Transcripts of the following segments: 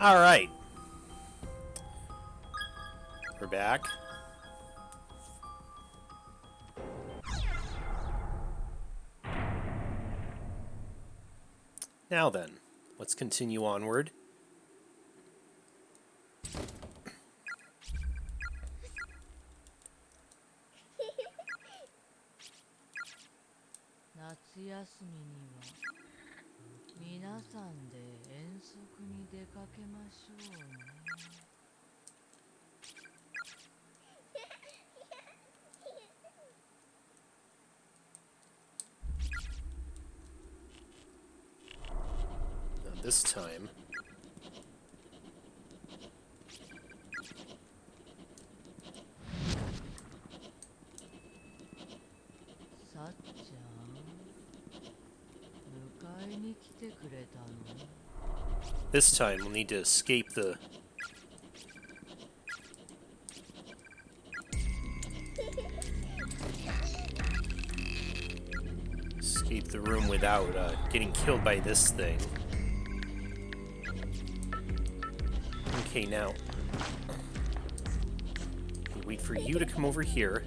Alright. We're back. Now then, let's continue onward. This time. This time we'll need to escape the... escape the room without getting killed by this thing. Okay, now. Wait for you to come over here.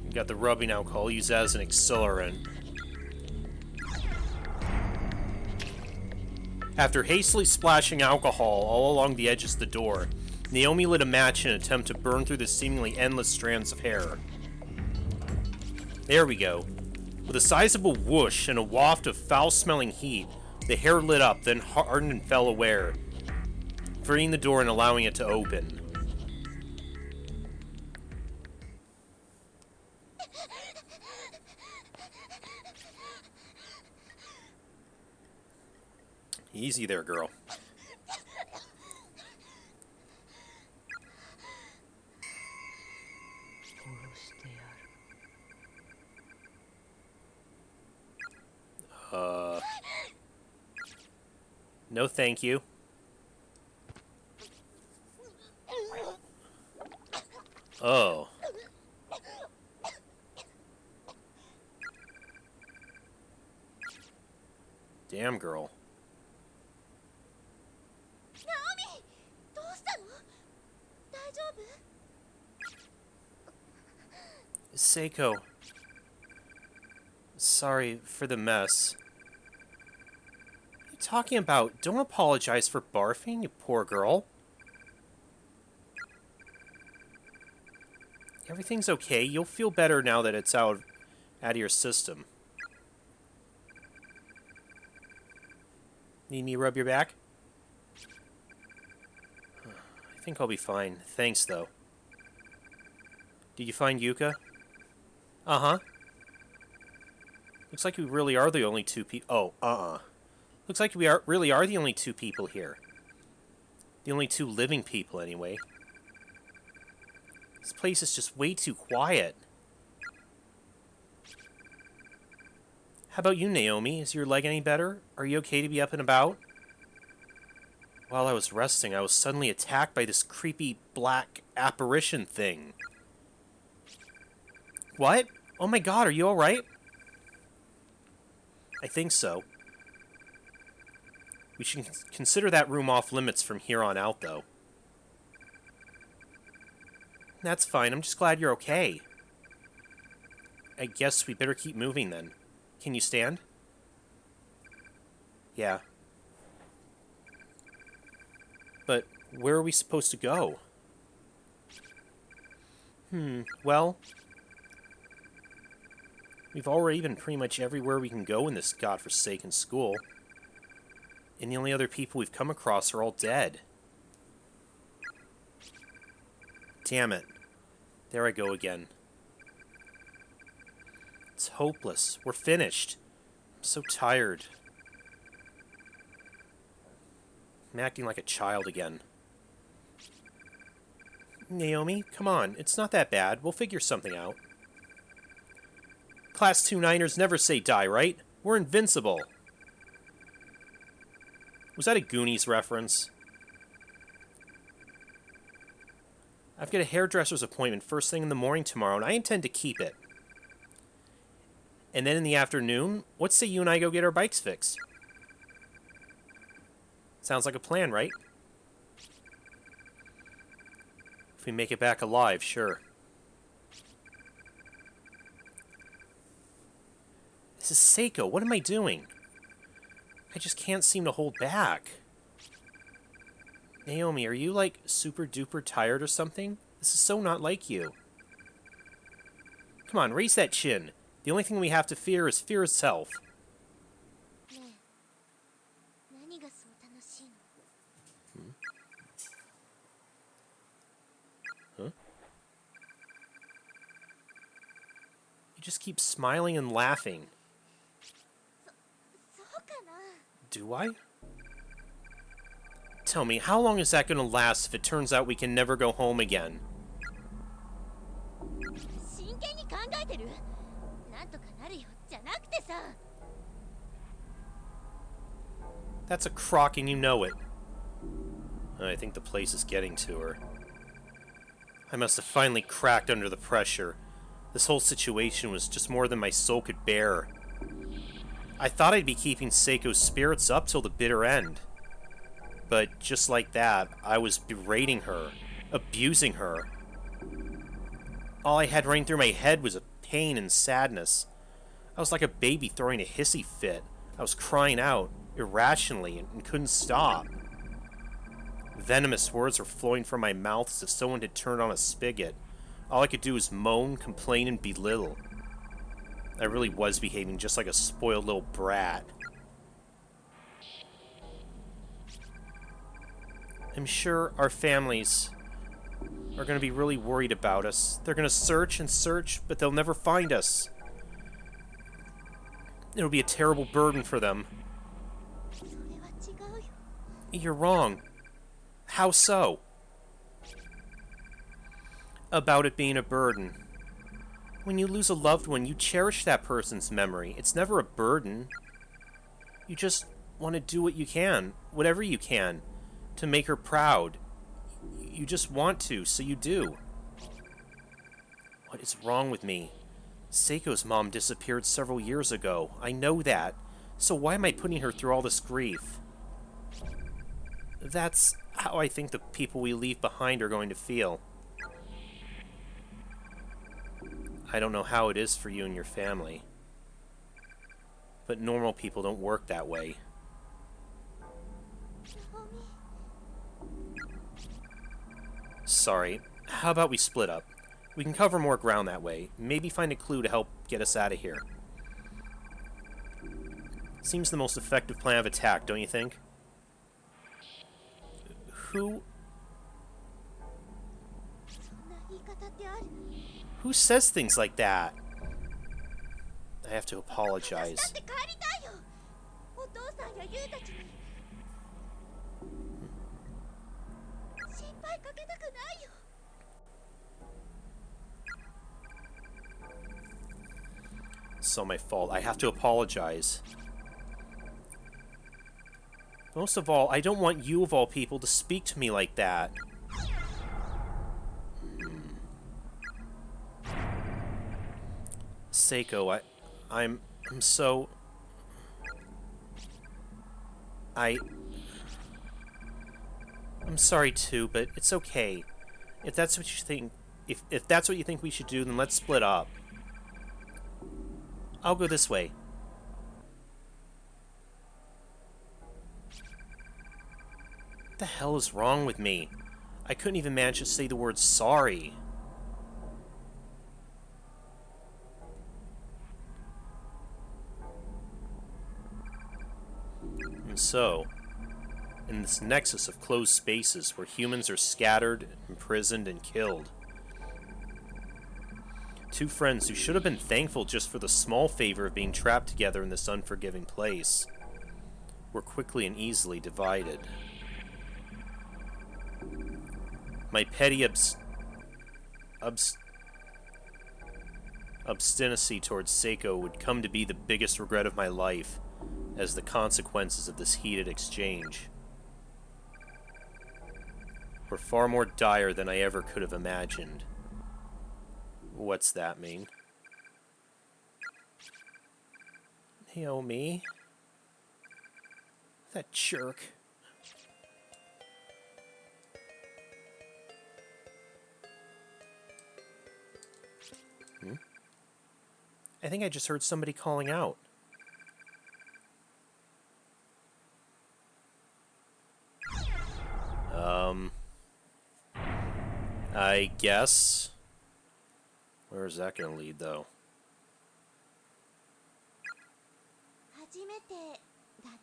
You got the rubbing alcohol. Use that as an accelerant. After hastily splashing alcohol all along the edges of the door, Naomi lit a match in an attempt to burn through the seemingly endless strands of hair. There we go. With a sizable whoosh and a waft of foul-smelling heat, the hair lit up, then hardened and fell away, freeing the door and allowing it to open. Easy there, girl. No thank you. Oh. Damn, girl. Naomi! Seiko. Sorry for the mess. What are you talking about? Don't apologize for barfing, you poor girl. Everything's okay. You'll feel better now that it's out of your system. Need me to rub your back? I think I'll be fine. Thanks, though. Did you find Yuka? Uh-huh. Looks like we really are the only two people... Oh, Looks like we really are the only two people here. The only two living people, anyway. This place is just way too quiet. How about you, Naomi? Is your leg any better? Are you okay to be up and about? While I was resting, I was suddenly attacked by this creepy black apparition thing. What? Oh my god, are you alright? I think so. We should consider that room off limits from here on out, though. That's fine, I'm just glad you're okay. I guess we better keep moving, then. Can you stand? Yeah. But where are we supposed to go? Well... We've already been pretty much everywhere we can go in this godforsaken school. And the only other people we've come across are all dead. Damn it. There I go again. It's hopeless. We're finished. I'm so tired. I'm acting like a child again. Naomi, come on. It's not that bad. We'll figure something out. Class 2 Niners never say die, right? We're invincible. Was that a Goonies reference? I've got a hairdresser's appointment first thing in the morning tomorrow, and I intend to keep it. And then in the afternoon, let's say you and I go get our bikes fixed. Sounds like a plan, right? If we make it back alive, sure. This is Seiko. What am I doing? I just can't seem to hold back. Naomi, are you, like, super duper tired or something? This is so not like you. Come on, raise that chin. The only thing we have to fear is fear itself. Huh? You just keep smiling and laughing. Do I? Tell me, how long is that going to last if it turns out we can never go home again? That's a crock and you know it. I think the place is getting to her. I must have finally cracked under the pressure. This whole situation was just more than my soul could bear. I thought I'd be keeping Seiko's spirits up till the bitter end. But just like that, I was berating her, abusing her. All I had running through my head was a pain and sadness. I was like a baby throwing a hissy fit. I was crying out, irrationally, and couldn't stop. Venomous words were flowing from my mouth as if someone had turned on a spigot. All I could do was moan, complain, and belittle. I really was behaving just like a spoiled little brat. I'm sure our families are going to be really worried about us. They're going to search and search, but they'll never find us. It'll be a terrible burden for them. You're wrong. How so? About it being a burden. When you lose a loved one, you cherish that person's memory. It's never a burden. You just want to do what you can, whatever you can, to make her proud. You just want to, so you do. What is wrong with me? Seiko's mom disappeared several years ago. I know that. So why am I putting her through all this grief? That's how I think the people we leave behind are going to feel. I don't know how it is for you and your family, but normal people don't work that way. Sorry, how about we split up? We can cover more ground that way, maybe find a clue to help get us out of here. Seems the most effective plan of attack, don't you think? Who says things like that? I have to apologize. So my fault. I have to apologize. Most of all, I don't want you of all people to speak to me like that. Seiko, I'm so... I'm sorry too, but it's okay. If that's what you think, if that's what you think we should do, then let's split up. I'll go this way. What the hell is wrong with me? I couldn't even manage to say the word sorry. And so, in this nexus of closed spaces where humans are scattered, imprisoned, and killed, two friends who should have been thankful just for the small favor of being trapped together in this unforgiving place were quickly and easily divided. My petty obstinacy towards Seiko would come to be the biggest regret of my life as the consequences of this heated exchange. were far more dire than I ever could have imagined. What's that mean? Naomi? That jerk. I think I just heard somebody calling out. I guess. Where is that going to lead, though? 初めてだな。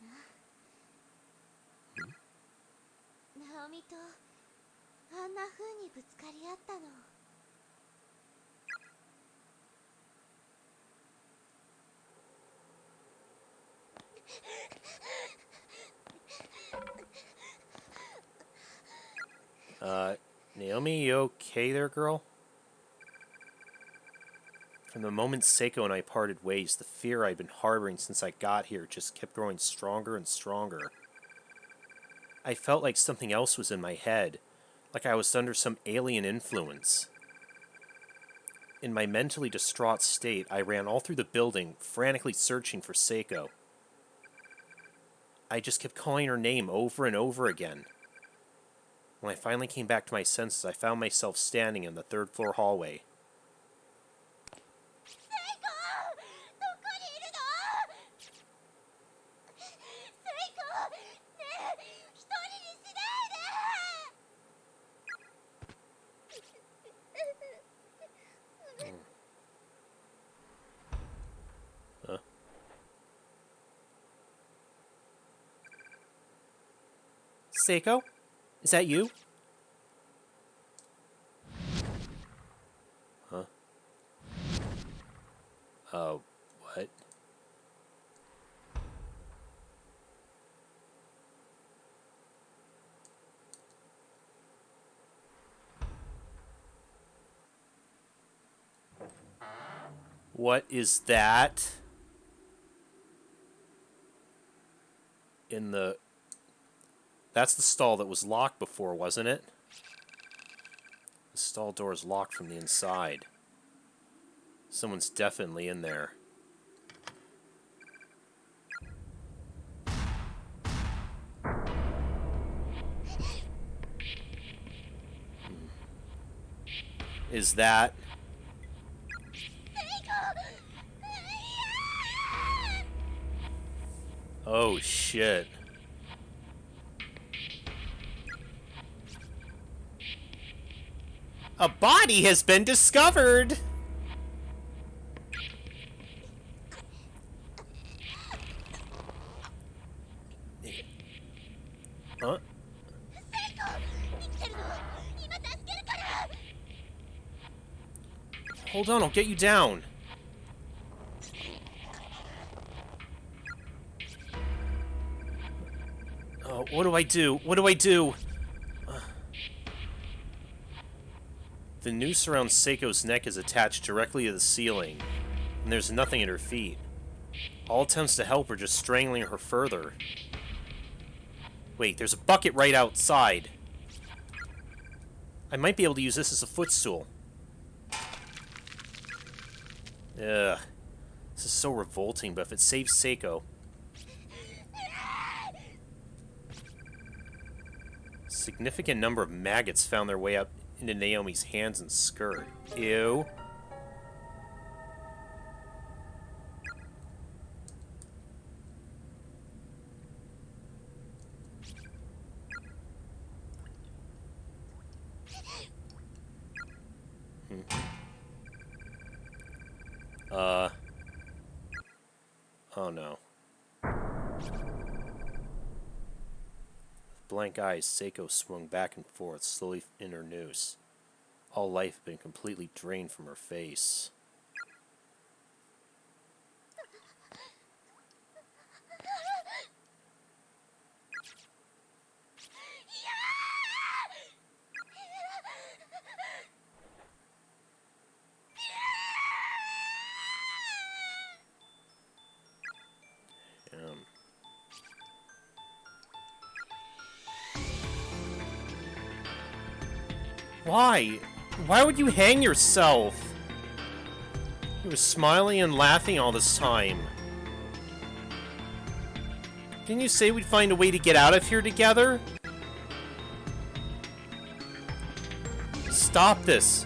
ナオミとあんな風にぶつかり合ったの。Naomi, you okay there, girl? From the moment Seiko and I parted ways, the fear I'd been harboring since I got here just kept growing stronger and stronger. I felt like something else was in my head, like I was under some alien influence. In my mentally distraught state, I ran all through the building, frantically searching for Seiko. I just kept calling her name over and over again. When I finally came back to my senses, I found myself standing in the third-floor hallway. Huh? Seiko? Is that you? Huh? What? What is that? In the... That's the stall that was locked before, wasn't it? The stall door is locked from the inside. Someone's definitely in there. Is that... Oh, shit. A body has been discovered! Huh? Hold on, I'll get you down. Oh, what do I do? What do I do? The noose around Seiko's neck is attached directly to the ceiling, and there's nothing at her feet. All attempts to help are just strangling her further. Wait, there's a bucket right outside. I might be able to use this as a footstool. Ugh. This is so revolting, but if it saves Seiko... Significant number of maggots found their way up into Naomi's hands and skirt. Ew. Oh no. With blank eyes, Seiko swung back and forth, slowly in her noose. All life had been completely drained from her face. Why? Why would you hang yourself? You were smiling and laughing all this time. Didn't you say we'd find a way to get out of here together? Stop this.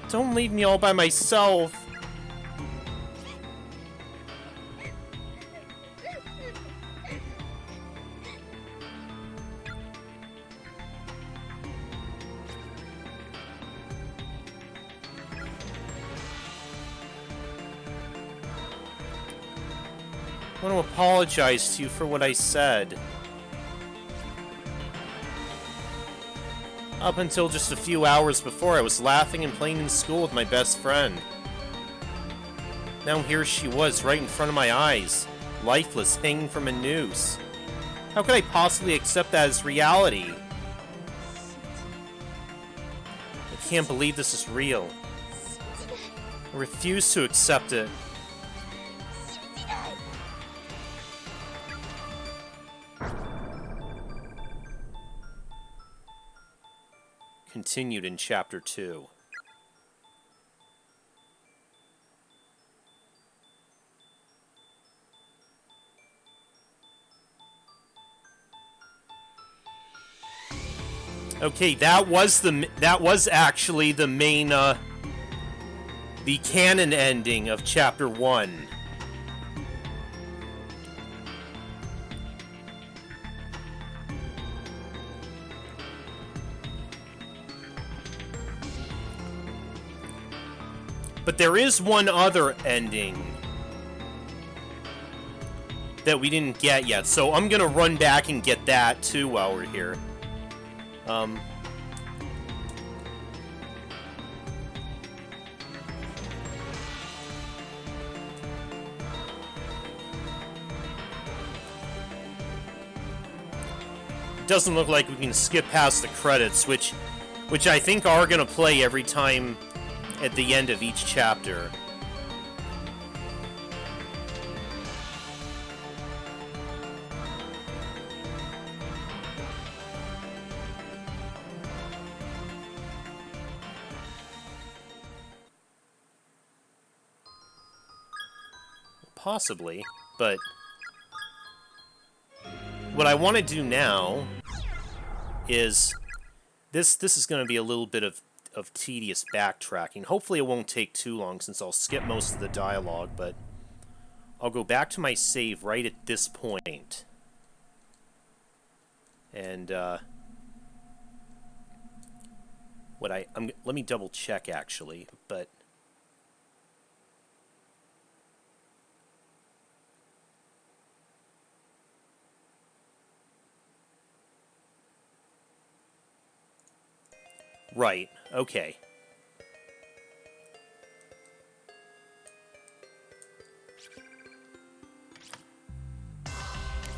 Don't leave me all by myself. I want to apologize to you for what I said. Up until just a few hours before, I was laughing and playing in school with my best friend. Now here she was, right in front of my eyes, lifeless, hanging from a noose. How could I possibly accept that as reality? I can't believe this is real. I refuse to accept it. Continued in Chapter 2. Okay, that was actually the main the canon ending of Chapter 1. But there is one other ending that we didn't get yet, so I'm gonna run back and get that too while we're here. Doesn't look like we can skip past the credits, which I think are gonna play every time at the end of each chapter. Possibly, but what I want to do now is this is going to be a little bit of tedious backtracking. Hopefully it won't take too long since I'll skip most of the dialogue, but I'll go back to my save right at this point. And let me double check actually, but right, okay.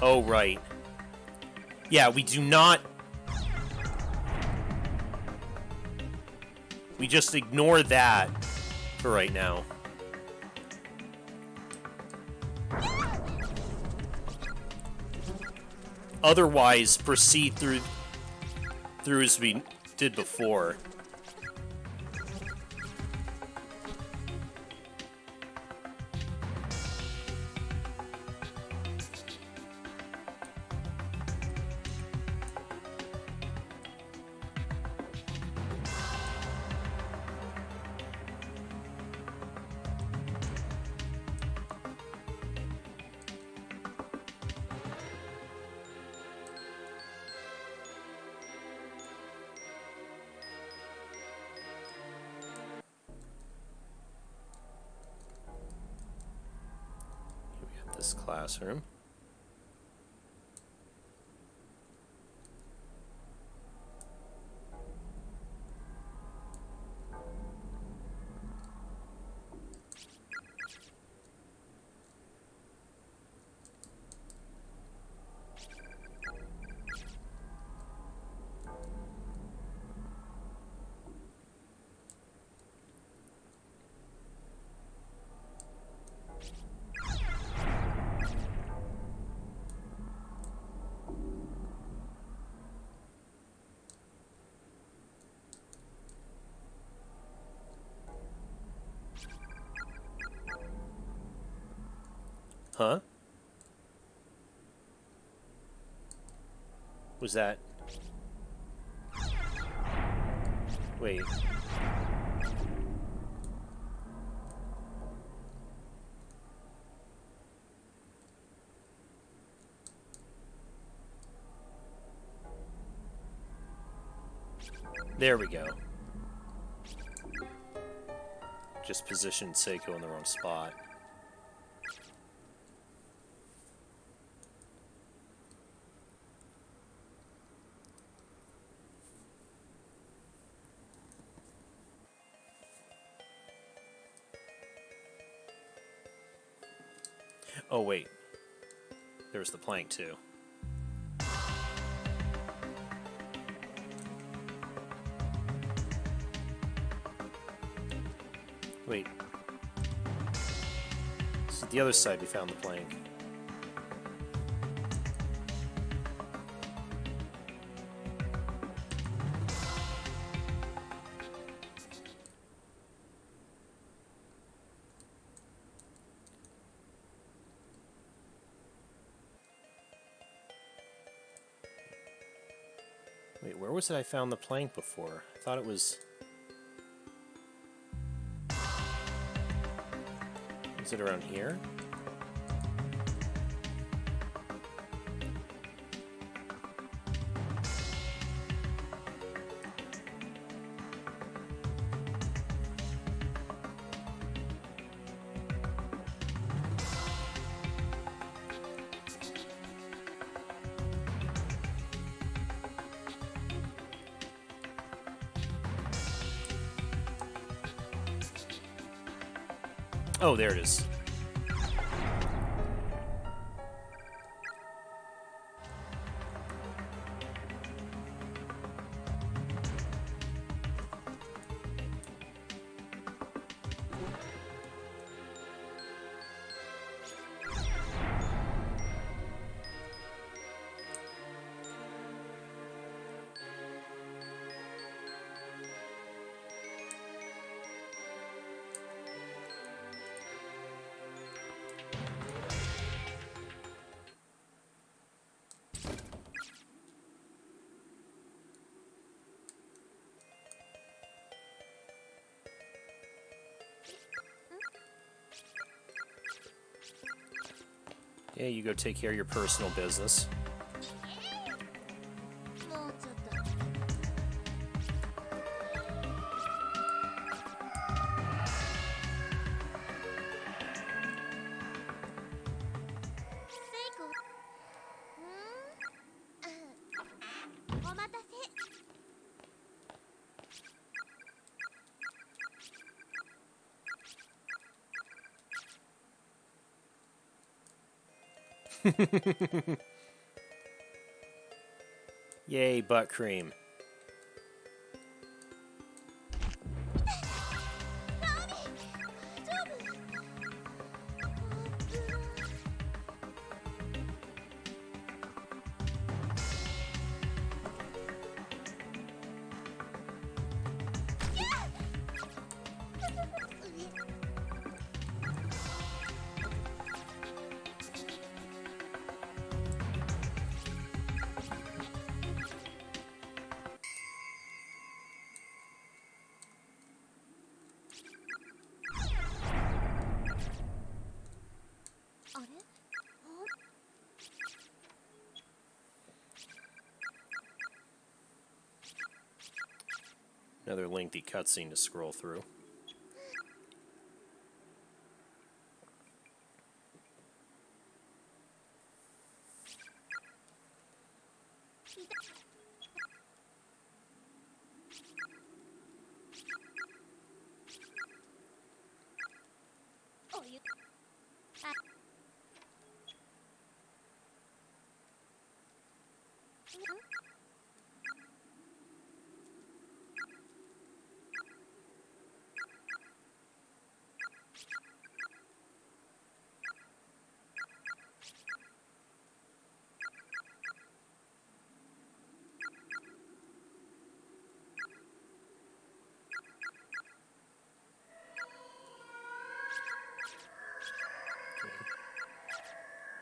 Oh, right. Yeah, we do not... We just ignore that for right now. Otherwise, proceed through as we did before. This classroom. Huh? Was that... Wait. There we go. Just positioned Seiko in the wrong spot. Oh, wait. There's the plank, too. Wait. This is the other side we found the plank. Wait, where was it I found the plank before? I thought it was... Is it around here? Oh, there it is. Yeah, you go take care of your personal business. もうちょっと。セイコ。お待たせ。Yay, butt cream. ナオミ、大丈夫？あれ？ Another lengthy cutscene to scroll through.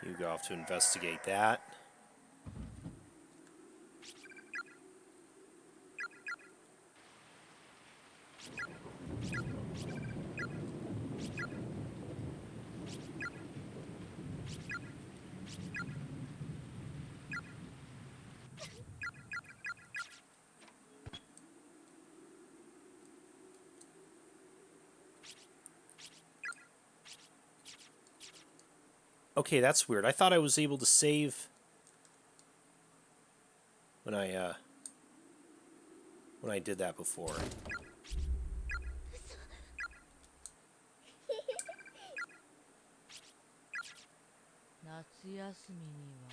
You go off to investigate that. Okay, that's weird. I thought I was able to save when I did that before. 夏休みには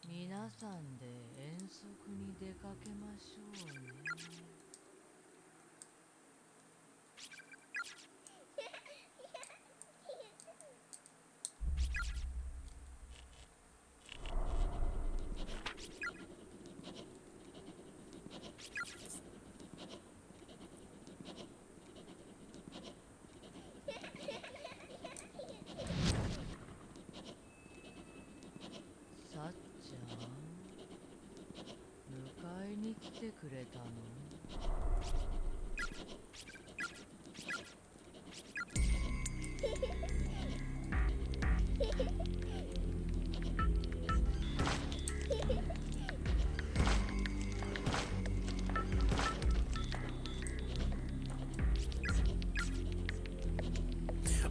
皆さんで遠足に出かけましょうね。さっちゃん、迎えに来てくれたの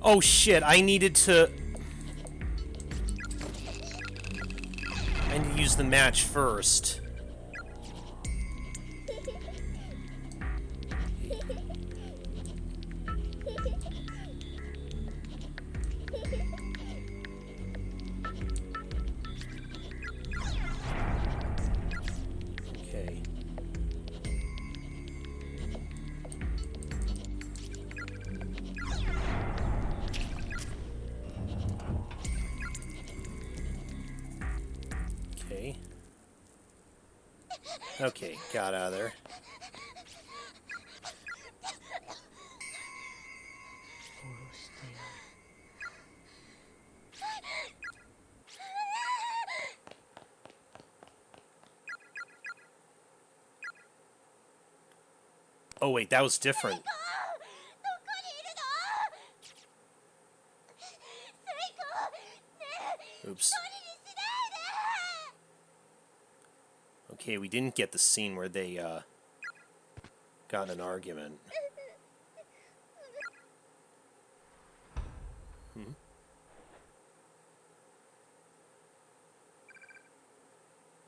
Oh shit, I need to use the match first. Okay. Okay. Okay, got out of there. Oh wait, that was different. Oops. Okay, we didn't get the scene where they got in an argument.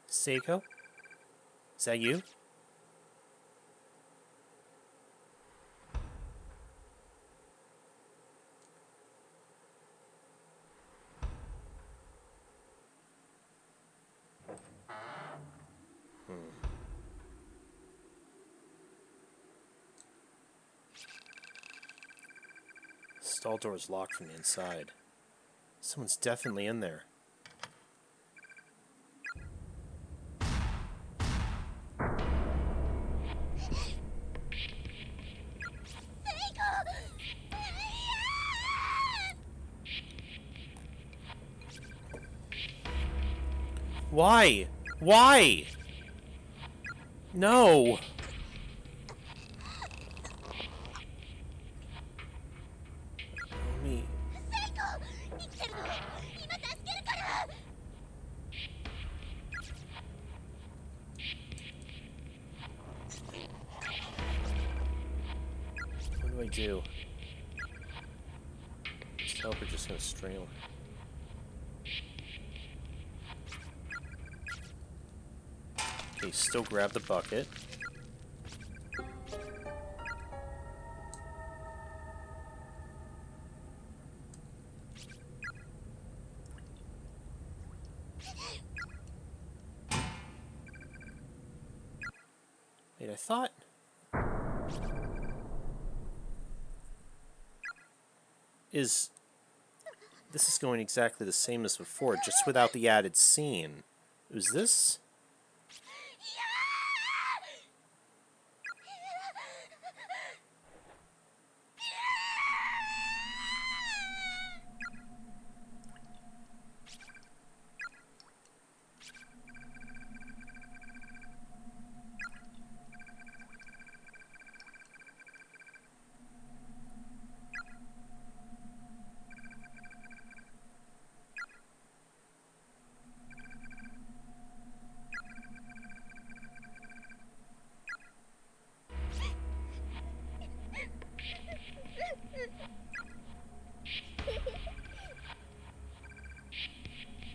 Seiko? Is that you? Stall door is locked from the inside. Someone's definitely in there. Why? Why? No! Me. What do I do? Just help her just gonna strangle her. Okay, still grab the bucket. Wait, I thought... This is going exactly the same as before, just without the added scene. Was this?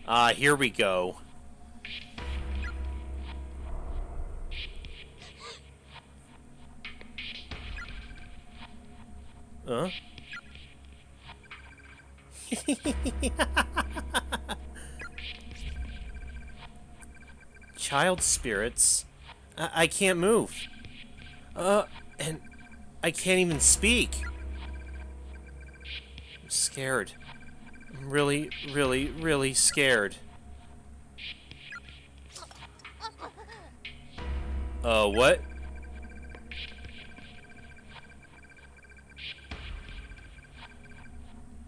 Ah, here we go. Huh? Child spirits? I can't move. And I can't even speak. I'm scared. I'm really, really, really scared. What?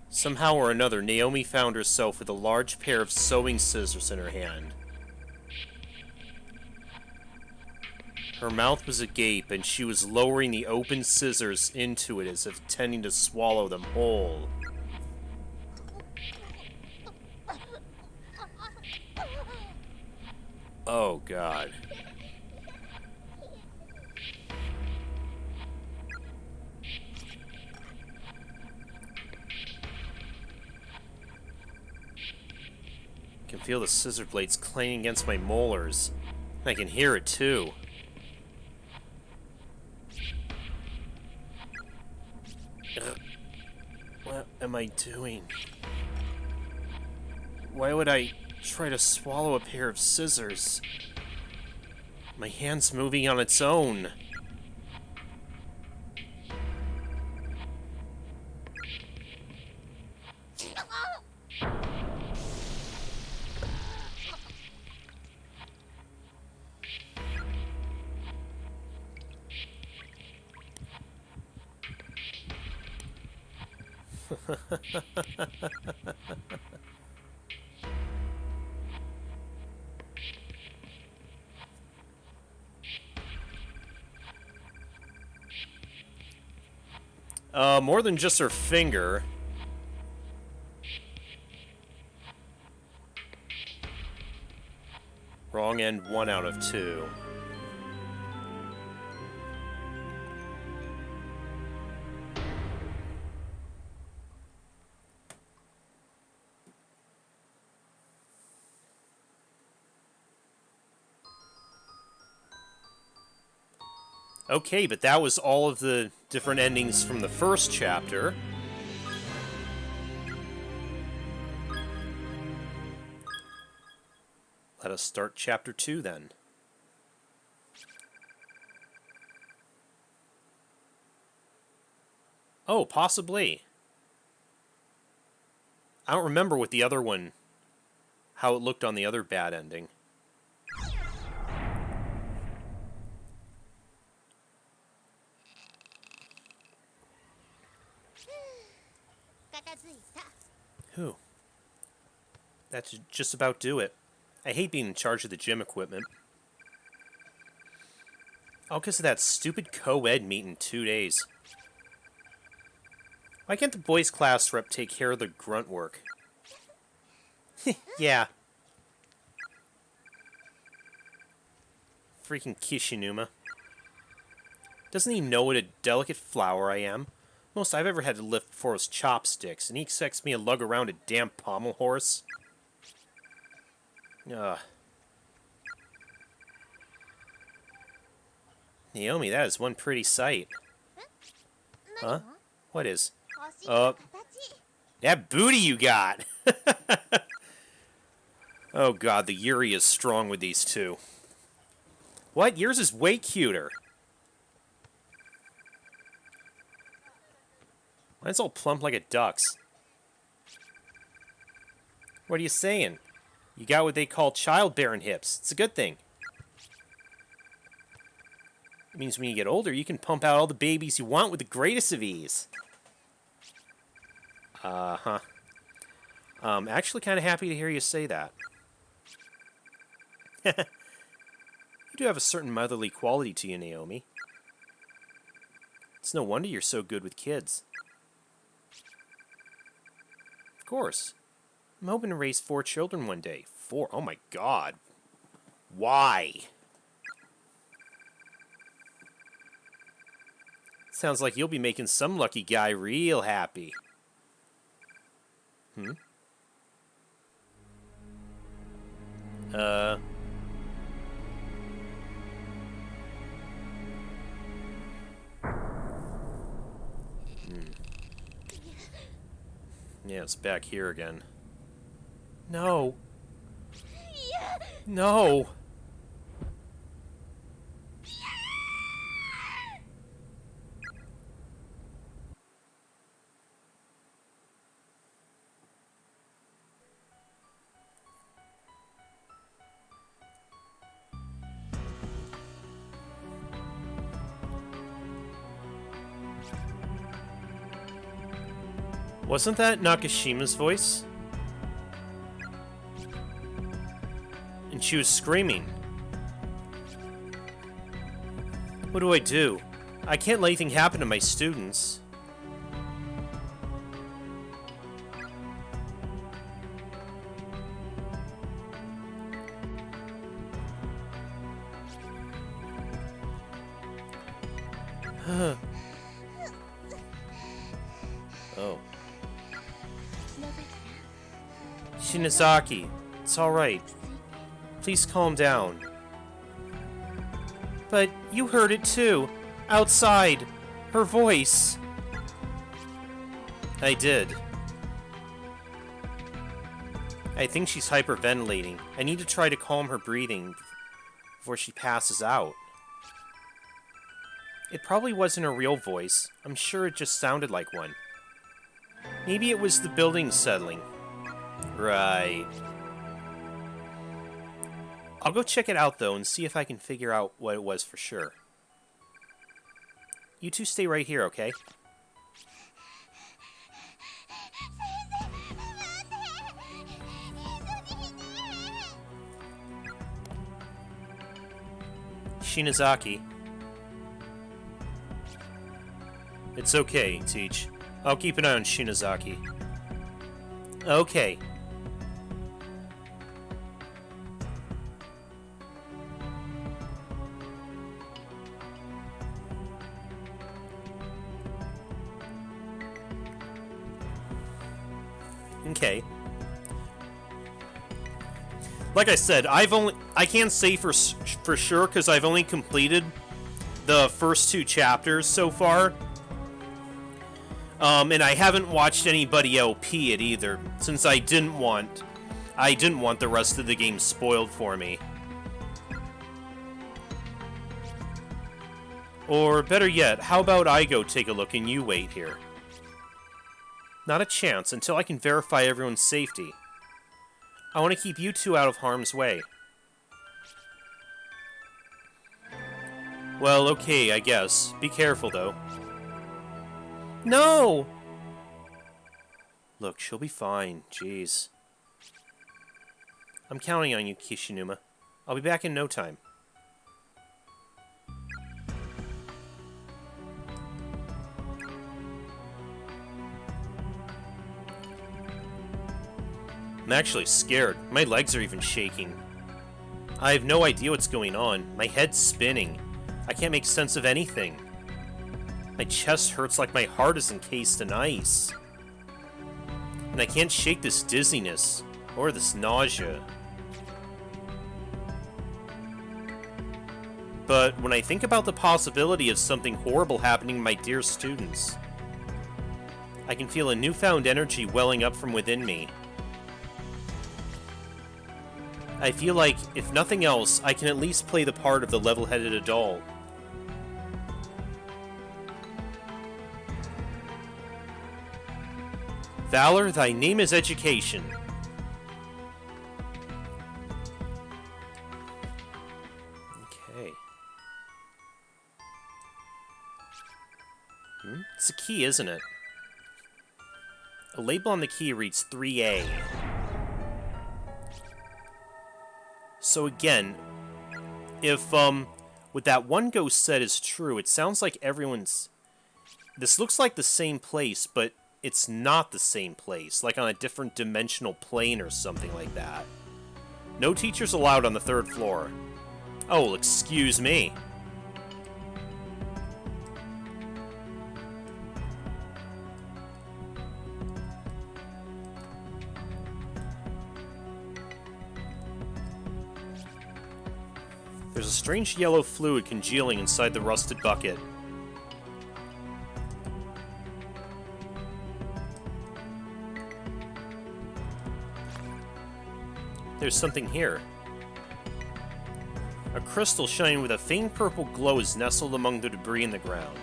Somehow or another, Naomi found herself with a large pair of sewing scissors in her hand. Her mouth was agape, and she was lowering the open scissors into it as if intending to swallow them whole. Oh, God. I can feel the scissor blades clanging against my molars. I can hear it, too. Ugh. What am I doing? Why would I try to swallow a pair of scissors? My hand's moving on its own. More than just her finger. Wrong end, 1 out of 2. Okay, but that was all of the different endings from the first chapter. Let us start chapter 2 then. Oh, possibly. I don't remember what the other one, how it looked on the other bad ending. Whew. That should just about do it. I hate being in charge of the gym equipment. All because of that stupid co-ed meet in 2 days. Why can't the boys' class rep take care of the grunt work? Yeah. Freaking Kishinuma. Doesn't he know what a delicate flower I am? Most I've ever had to lift before was chopsticks, and he expects me to lug around a damn pommel horse? Ugh. Naomi, that is one pretty sight. Huh? What is? That booty you got! Oh god, the Yuri is strong with these two. What? Yours is way cuter. Mine's all plump like a duck's. What are you saying? You got what they call childbearing hips. It's a good thing. It means when you get older, you can pump out all the babies you want with the greatest of ease. Uh-huh. Actually kind of happy to hear you say that. You do have a certain motherly quality to you, Naomi. It's no wonder you're so good with kids. Of course. I'm hoping to raise 4 children one day. 4? Oh my god. Why? Sounds like you'll be making some lucky guy real happy. Hmm? Uh... Yeah, it's back here again. No. No. Wasn't that Nakashima's voice? And she was screaming. What do I do? I can't let anything happen to my students. Oh. Shinozaki, it's alright. Please calm down. But you heard it too. Outside. Her voice. I did. I think she's hyperventilating. I need to try to calm her breathing before she passes out. It probably wasn't a real voice. I'm sure it just sounded like one. Maybe it was the building settling. Right. I'll go check it out, though, and see if I can figure out what it was for sure. You two stay right here, okay? Shinozaki. It's okay, Teach. I'll keep an eye on Shinozaki. Okay. Okay. Like I said, I can't say for sure because I've only completed the first 2 chapters so far. And I haven't watched anybody LP it either, since I didn't want the rest of the game spoiled for me. Or better yet, how about I go take a look and you wait here? Not a chance until I can verify everyone's safety. I want to keep you two out of harm's way. Well, okay, I guess. Be careful, though. No! Look, she'll be fine. Jeez. I'm counting on you, Kishinuma. I'll be back in no time. I'm actually scared. My legs are even shaking. I have no idea what's going on. My head's spinning. I can't make sense of anything. My chest hurts like my heart is encased in ice. And I can't shake this dizziness, or this nausea. But when I think about the possibility of something horrible happening to my dear students, I can feel a newfound energy welling up from within me. I feel like, if nothing else, I can at least play the part of the level-headed adult. Valor, thy name is education. Okay. It's a key, isn't it? A label on the key reads 3A. So again, if, what that one ghost said is true, it sounds like everyone's... This looks like the same place, but it's not the same place, like on a different dimensional plane or something like that. No teachers allowed on the 3rd floor. Oh, well, excuse me. There's a strange yellow fluid congealing inside the rusted bucket. There's something here. A crystal shining with a faint purple glow is nestled among the debris in the ground.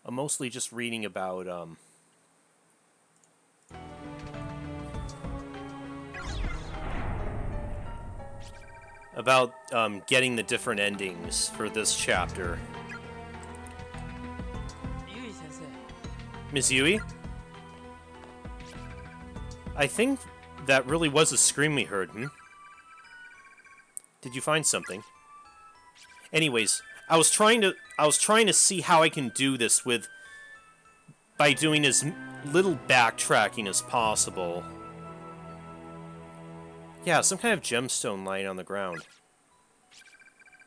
I'm mostly just reading about, getting the different endings for this chapter. Ms. Yui? I think that really was a scream we heard, Did you find something? Anyways, I was trying to see how I can do this by doing as little backtracking as possible. Yeah, some kind of gemstone lying on the ground.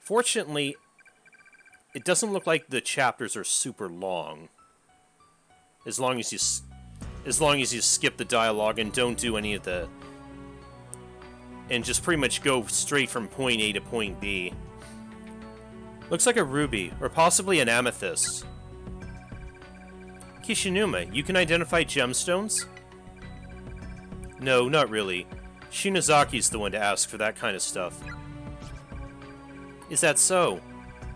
Fortunately, it doesn't look like the chapters are super long. As long as you skip the dialogue and don't do any of the... and just pretty much go straight from point A to point B. Looks like a ruby, or possibly an amethyst. Kishinuma, you can identify gemstones? No, not really. Shinazaki's the one to ask for that kind of stuff. Is that so?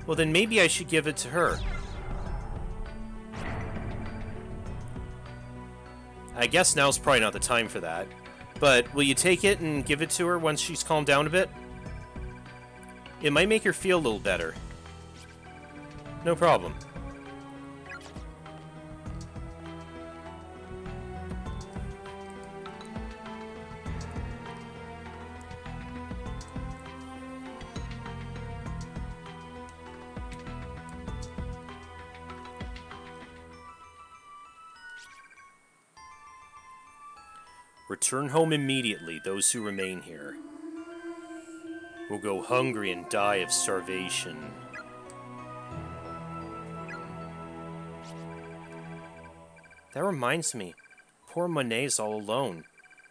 Well, then maybe I should give it to her. I guess now's probably not the time for that. But will you take it and give it to her once she's calmed down a bit? It might make her feel a little better. No problem. Return home immediately, those who remain here. Will go hungry and die of starvation. That reminds me, poor Monet's all alone.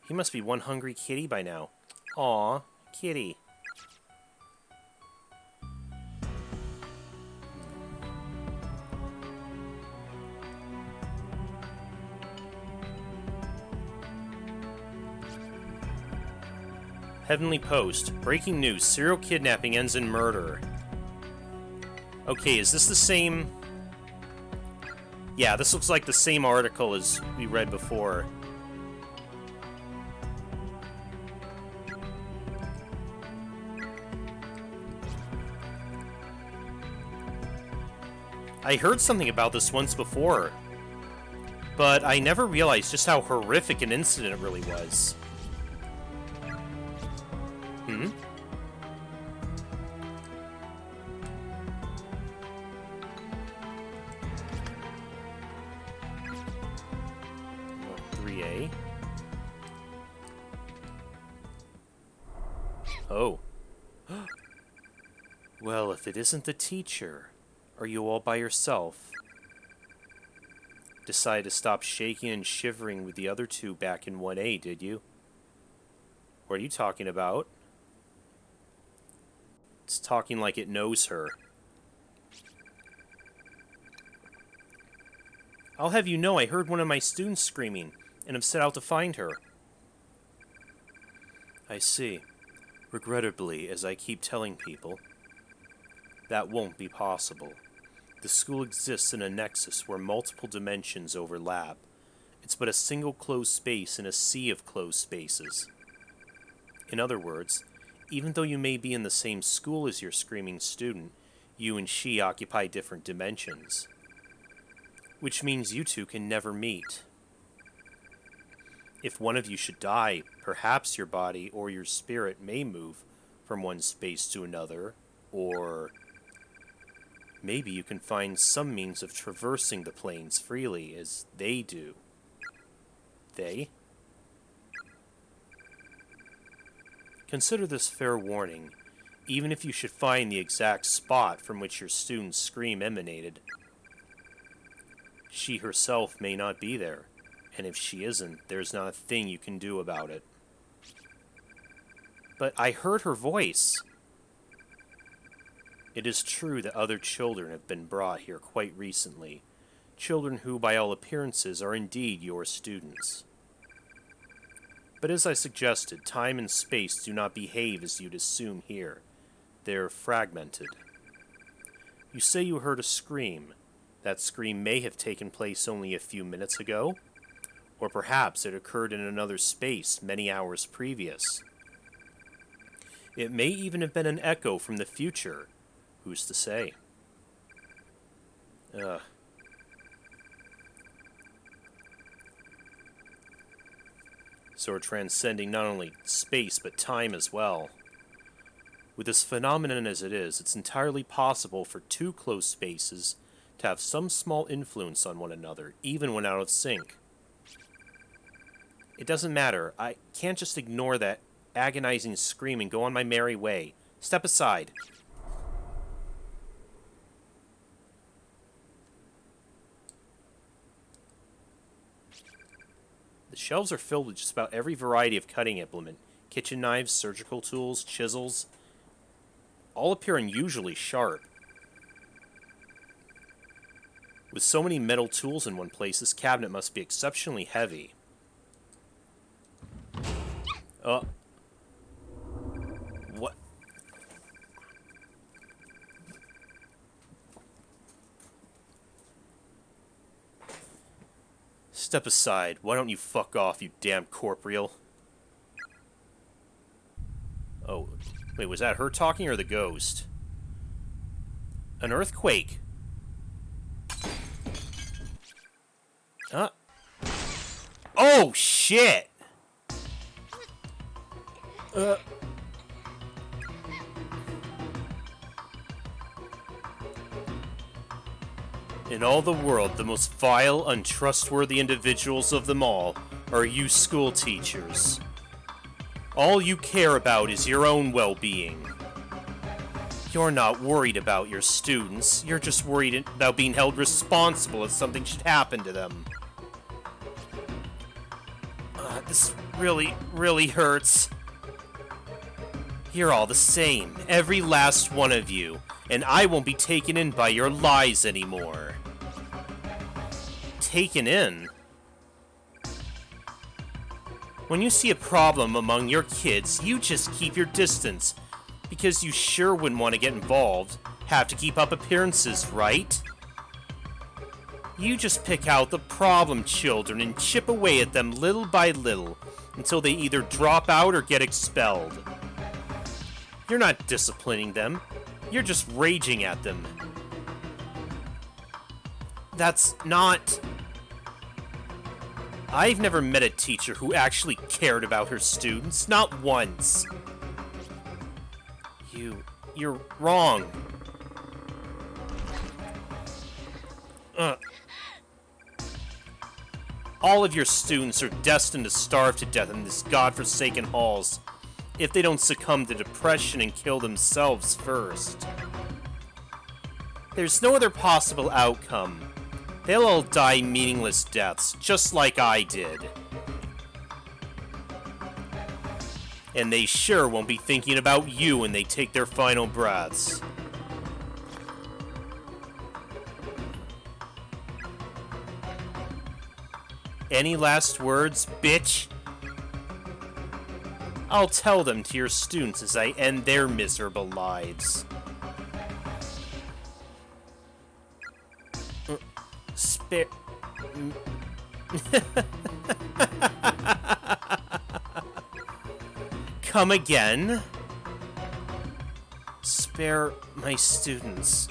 He must be one hungry kitty by now. Aw, kitty. Heavenly Post. Breaking news. Serial kidnapping ends in murder. Okay, is this the same... Yeah, this looks like the same article as we read before. I heard something about this once before, but I never realized just how horrific an incident it really was. Hmm? 3A. Oh. Well, if it isn't the teacher, are you all by yourself? Decided to stop shaking and shivering with the other two back in 1A, did you? What are you talking about? It's talking like it knows her. I'll have you know I heard one of my students screaming, and have set out to find her. I see. Regrettably, as I keep telling people, that won't be possible. The school exists in a nexus where multiple dimensions overlap. It's but a single closed space in a sea of closed spaces. In other words, even though you may be in the same school as your screaming student, you and she occupy different dimensions. Which means you two can never meet. If one of you should die, perhaps your body or your spirit may move from one space to another, or maybe you can find some means of traversing the planes freely as they do. They? Consider this fair warning. Even if you should find the exact spot from which your student's scream emanated, she herself may not be there, and if she isn't, there's not a thing you can do about it. But I heard her voice. It is true that other children have been brought here quite recently, children who, by all appearances, are indeed your students. But as I suggested, time and space do not behave as you'd assume here. They're fragmented. You say you heard a scream. That scream may have taken place only a few minutes ago, or perhaps it occurred in another space many hours previous. It may even have been an echo from the future. Who's to say? So we're transcending not only space, but time as well. With as phenomenon as it is, it's entirely possible for two closed spaces to have some small influence on one another, even when out of sync. It doesn't matter. I can't just ignore that agonizing scream and go on my merry way. Step aside. The shelves are filled with just about every variety of cutting implement. Kitchen knives, surgical tools, chisels. All appear unusually sharp. With so many metal tools in one place, this cabinet must be exceptionally heavy. What? Step aside. Why don't you fuck off, you damn corporeal? Oh, wait, was that her talking or the ghost? An earthquake. Oh, shit! In all the world, the most vile, untrustworthy individuals of them all are you school teachers. All you care about is your own well-being. You're not worried about your students. You're just worried about being held responsible if something should happen to them. This really, really hurts. You're all the same, every last one of you, and I won't be taken in by your lies anymore. Taken in? When you see a problem among your kids, you just keep your distance, because you sure wouldn't want to get involved. Have to keep up appearances, right? You just pick out the problem children and chip away at them little by little, until they either drop out or get expelled. You're not disciplining them, you're just raging at them. That's not... I've never met a teacher who actually cared about her students, not once. You're wrong. All of your students are destined to starve to death in these godforsaken halls if they don't succumb to depression and kill themselves first. There's no other possible outcome. They'll all die meaningless deaths, just like I did. And they sure won't be thinking about you when they take their final breaths. Any last words, bitch? I'll tell them to your students as I end their miserable lives. Spare... Come again? Spare my students.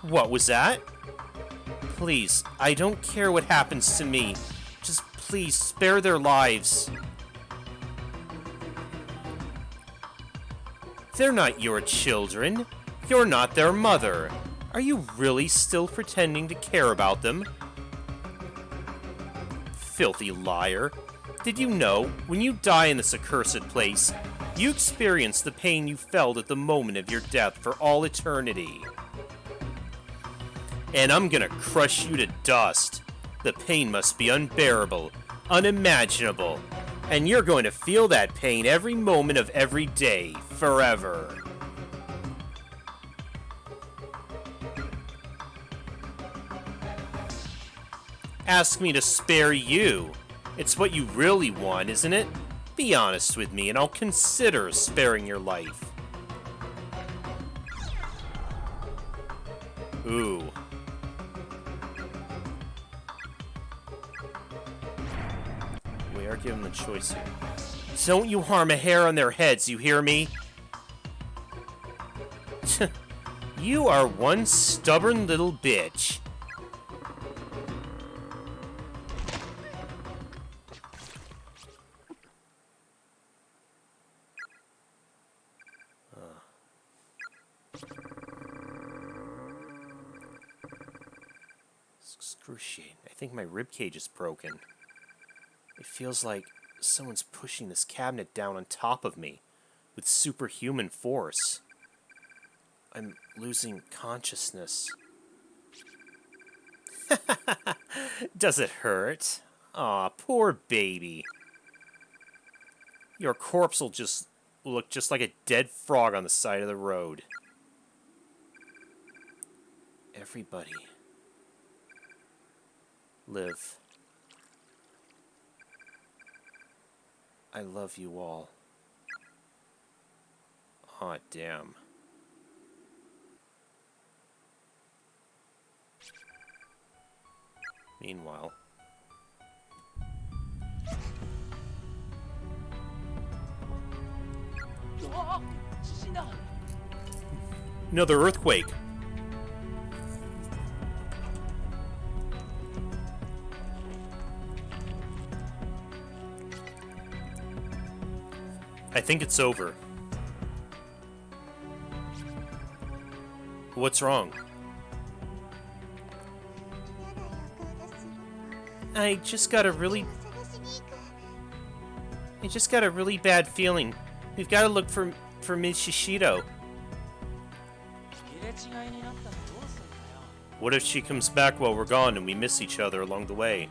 What was that? Please, I don't care what happens to me. Just please spare their lives. They're not your children. You're not their mother. Are you really still pretending to care about them? Filthy liar. Did you know, when you die in this accursed place, you experience the pain you felt at the moment of your death for all eternity? And I'm gonna crush you to dust. The pain must be unbearable, unimaginable, and you're going to feel that pain every moment of every day, forever. Ask me to spare you. It's what you really want, isn't it? Be honest with me, and I'll consider sparing your life. Ooh. We are given the choice here. Don't you harm a hair on their heads, you hear me? You are one stubborn little bitch. Excruciating. I think my ribcage is broken. It feels like someone's pushing this cabinet down on top of me with superhuman force. I'm losing consciousness. Does it hurt? Aw, poor baby. Your corpse will look just like a dead frog on the side of the road. Everybody. Live. I love you all. Aw, damn. Meanwhile... Another earthquake! I think it's over. What's wrong? I just got a really bad feeling. We've got to look for Ms. Shishido. What if she comes back while we're gone and we miss each other along the way?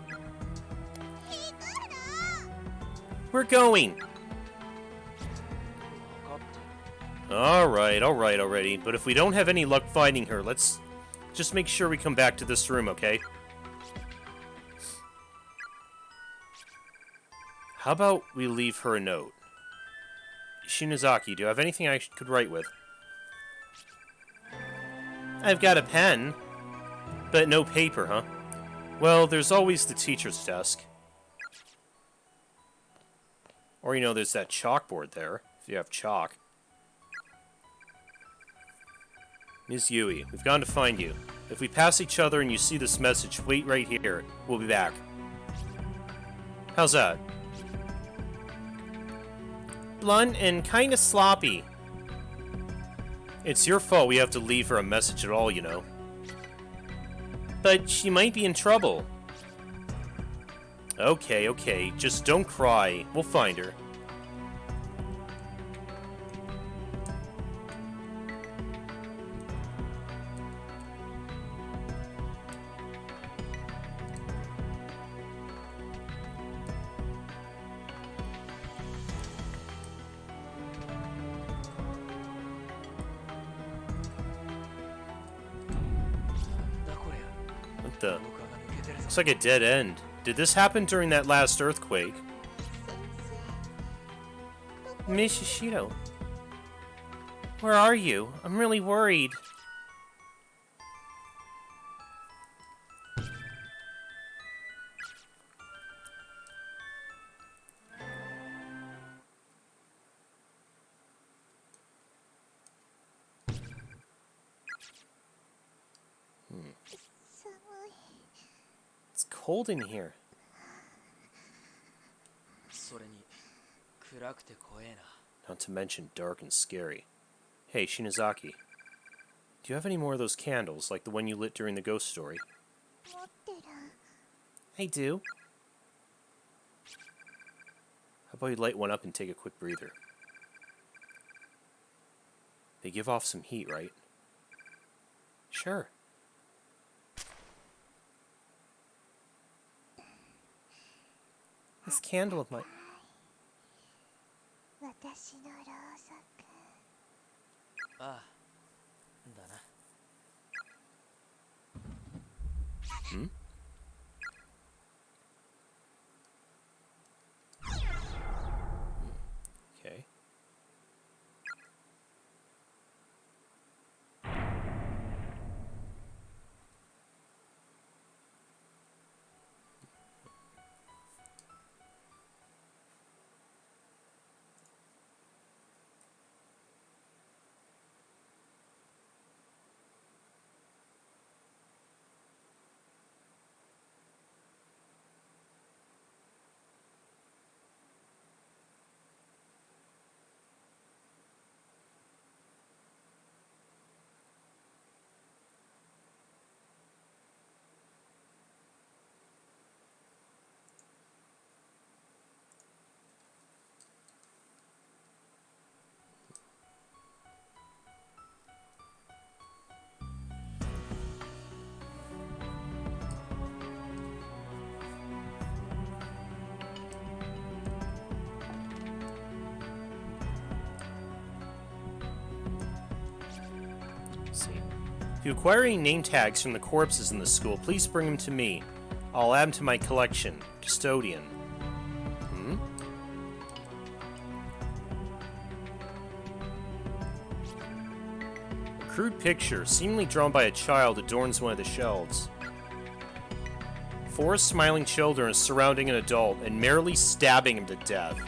We're going! Alright already. But if we don't have any luck finding her, let's just make sure we come back to this room, okay? How about we leave her a note? Shinozaki, do you have anything I could write with? I've got a pen. But no paper, huh? Well, there's always the teacher's desk. Or, you know, there's that chalkboard there, if you have chalk. Ms. Yui, we've gone to find you. If we pass each other and you see this message, wait right here. We'll be back. How's that? Blunt and kinda sloppy. It's your fault we have to leave her a message at all, you know. But she might be in trouble. Okay, okay. Just don't cry. We'll find her. What the? Looks like a dead end. Did this happen during that last earthquake? Miss Shishido. Where are you? I'm really worried. It's cold in here. Not to mention dark and scary. Hey, Shinozaki. Do you have any more of those candles, like the one you lit during the ghost story? I do. How about you light one up and take a quick breather? They give off some heat, right? Sure. This candle of mine. Hmm? Okay. See. If you acquire any name tags from the corpses in the school, please bring them to me. I'll add them to my collection. Custodian. Hmm? A crude picture, seemingly drawn by a child, adorns one of the shelves. Four smiling children are surrounding an adult and merrily stabbing him to death.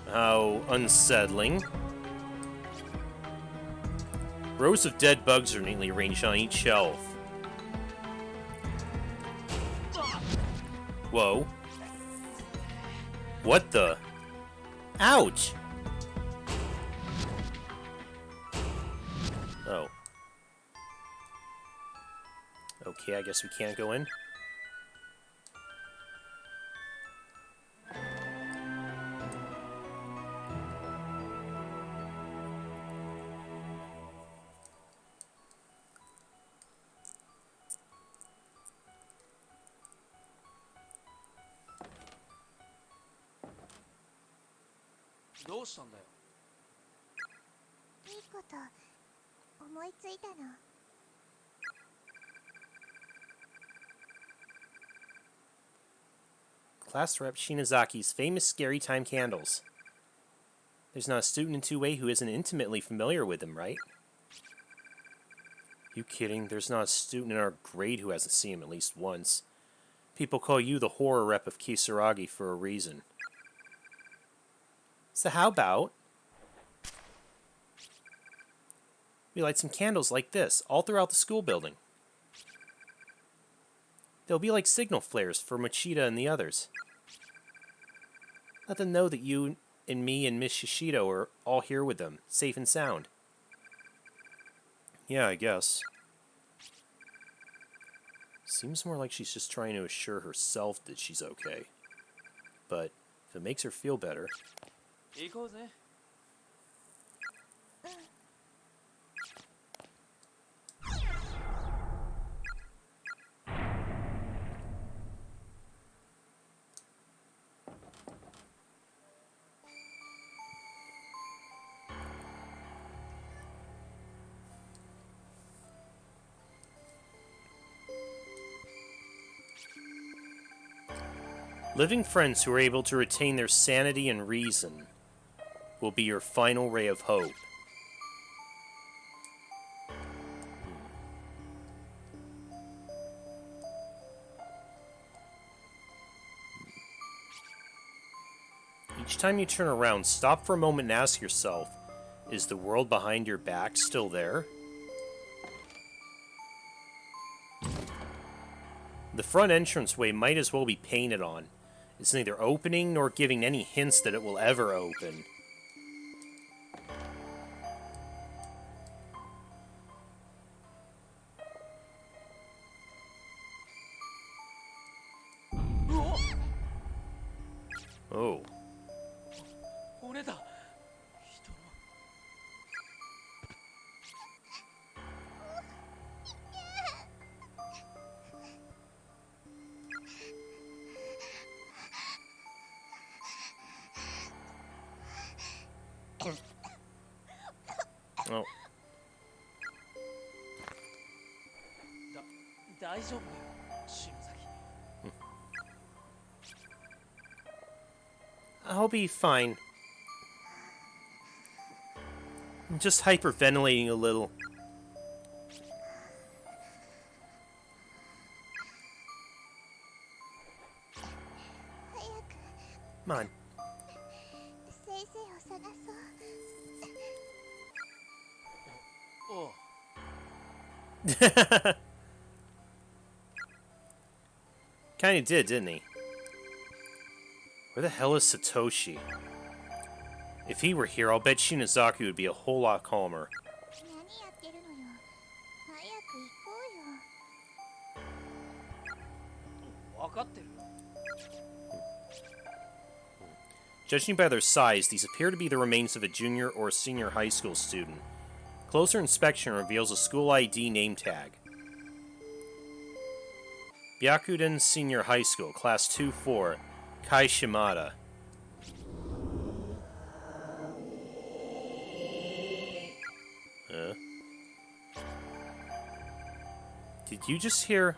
How unsettling. Rows of dead bugs are neatly arranged on each shelf. Whoa. What the? Ouch! Oh. Okay, I guess we can't go in. Class Rep Shinazaki's famous Scary Time candles. There's not a student in 2A who isn't intimately familiar with them, right? You kidding? There's not a student in our grade who hasn't seen him at least once. People call you the horror rep of Kisaragi for a reason. So how about we light some candles like this all throughout the school building? They'll be like signal flares for Mochida and the others. Let them know that you and me and Miss Shishido are all here with them, safe and sound. Yeah, I guess. Seems more like she's just trying to assure herself that she's okay. But if it makes her feel better... 行こうぜ。Living friends who are able to retain their sanity and reason will be your final ray of hope. Each time you turn around, stop for a moment and ask yourself, is the world behind your back still there? The front entranceway might as well be painted on. It's neither opening nor giving any hints that it will ever open. Oh. 俺だ。人の。Oh. 大丈夫だよ、篠崎。 I'll be fine. I'm just hyperventilating a little. Come on. 先生を探そう。おう。 Kinda did, didn't he? Where the hell is Satoshi? If he were here, I'll bet Shinozaki would be a whole lot calmer. 何やってるのよ。早く行こうよ。分かってるよ。 Judging by their size, these appear to be the remains of a junior or senior high school student. Closer inspection reveals a school ID name tag. Byakuden Senior High School, Class 2-4, Kai Shimada. Did you just hear?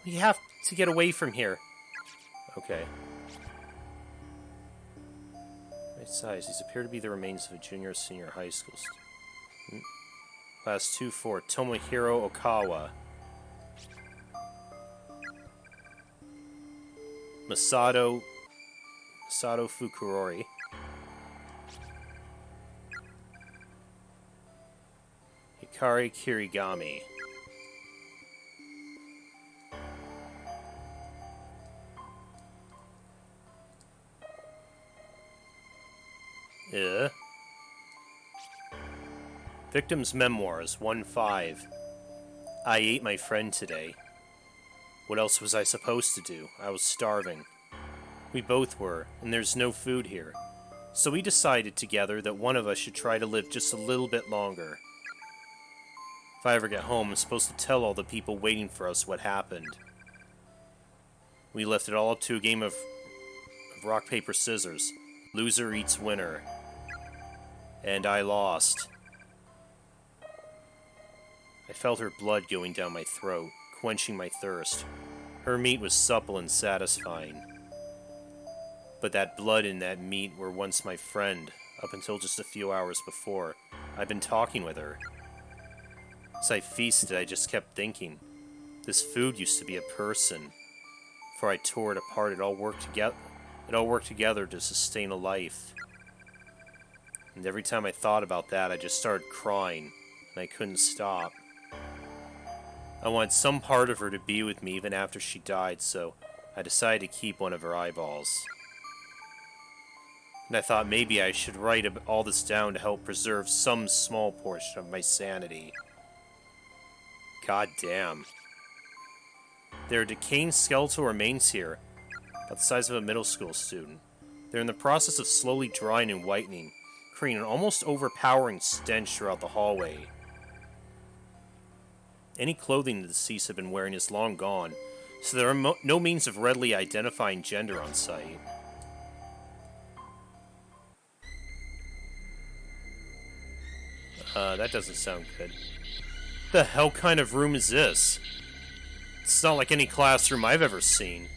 We have to get away from here. Okay. Right size. These appear to be the remains of a junior or senior high school student. Class 2-4, Tomohiro Okawa. Masato Fukurori. Hikari Kirigami. Victim's Memoirs, 1-5. I ate my friend today. What else was I supposed to do? I was starving. We both were, and there's no food here. So we decided together that one of us should try to live just a little bit longer. If I ever get home, I'm supposed to tell all the people waiting for us what happened. We left it all up to a game of rock, paper, scissors. Loser eats winner. And I lost. I felt her blood going down my throat, quenching my thirst. Her meat was supple and satisfying. But that blood and that meat were once my friend, up until just a few hours before. I'd been talking with her. As I feasted, I just kept thinking, this food used to be a person. Before I tore it apart, it all worked together to sustain a life. And every time I thought about that, I just started crying, and I couldn't stop. I wanted some part of her to be with me even after she died, so I decided to keep one of her eyeballs. And I thought maybe I should write all this down to help preserve some small portion of my sanity. God damn. There are decaying skeletal remains here, about the size of a middle school student. They're in the process of slowly drying and whitening, creating an almost overpowering stench throughout the hallway. Any clothing the deceased had been wearing is long gone, so there are no means of readily identifying gender on site. That doesn't sound good. The hell kind of room is this? It's not like any classroom I've ever seen.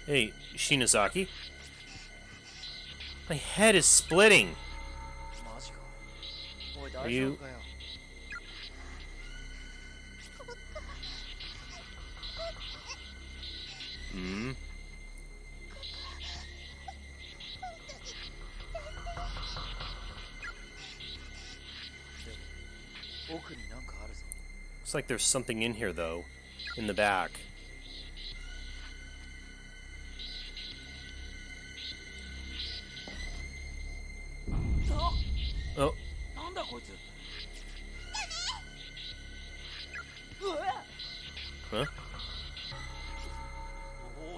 Hey, Shinozaki? My head is splitting. マジか。おい、 Are 大丈 you- 夫かよ。 Hmm? 奥になんかあるぞ。 Looks like there's something in here, though. In the back. あ、 Oh, なんだこいつ。うわ huh?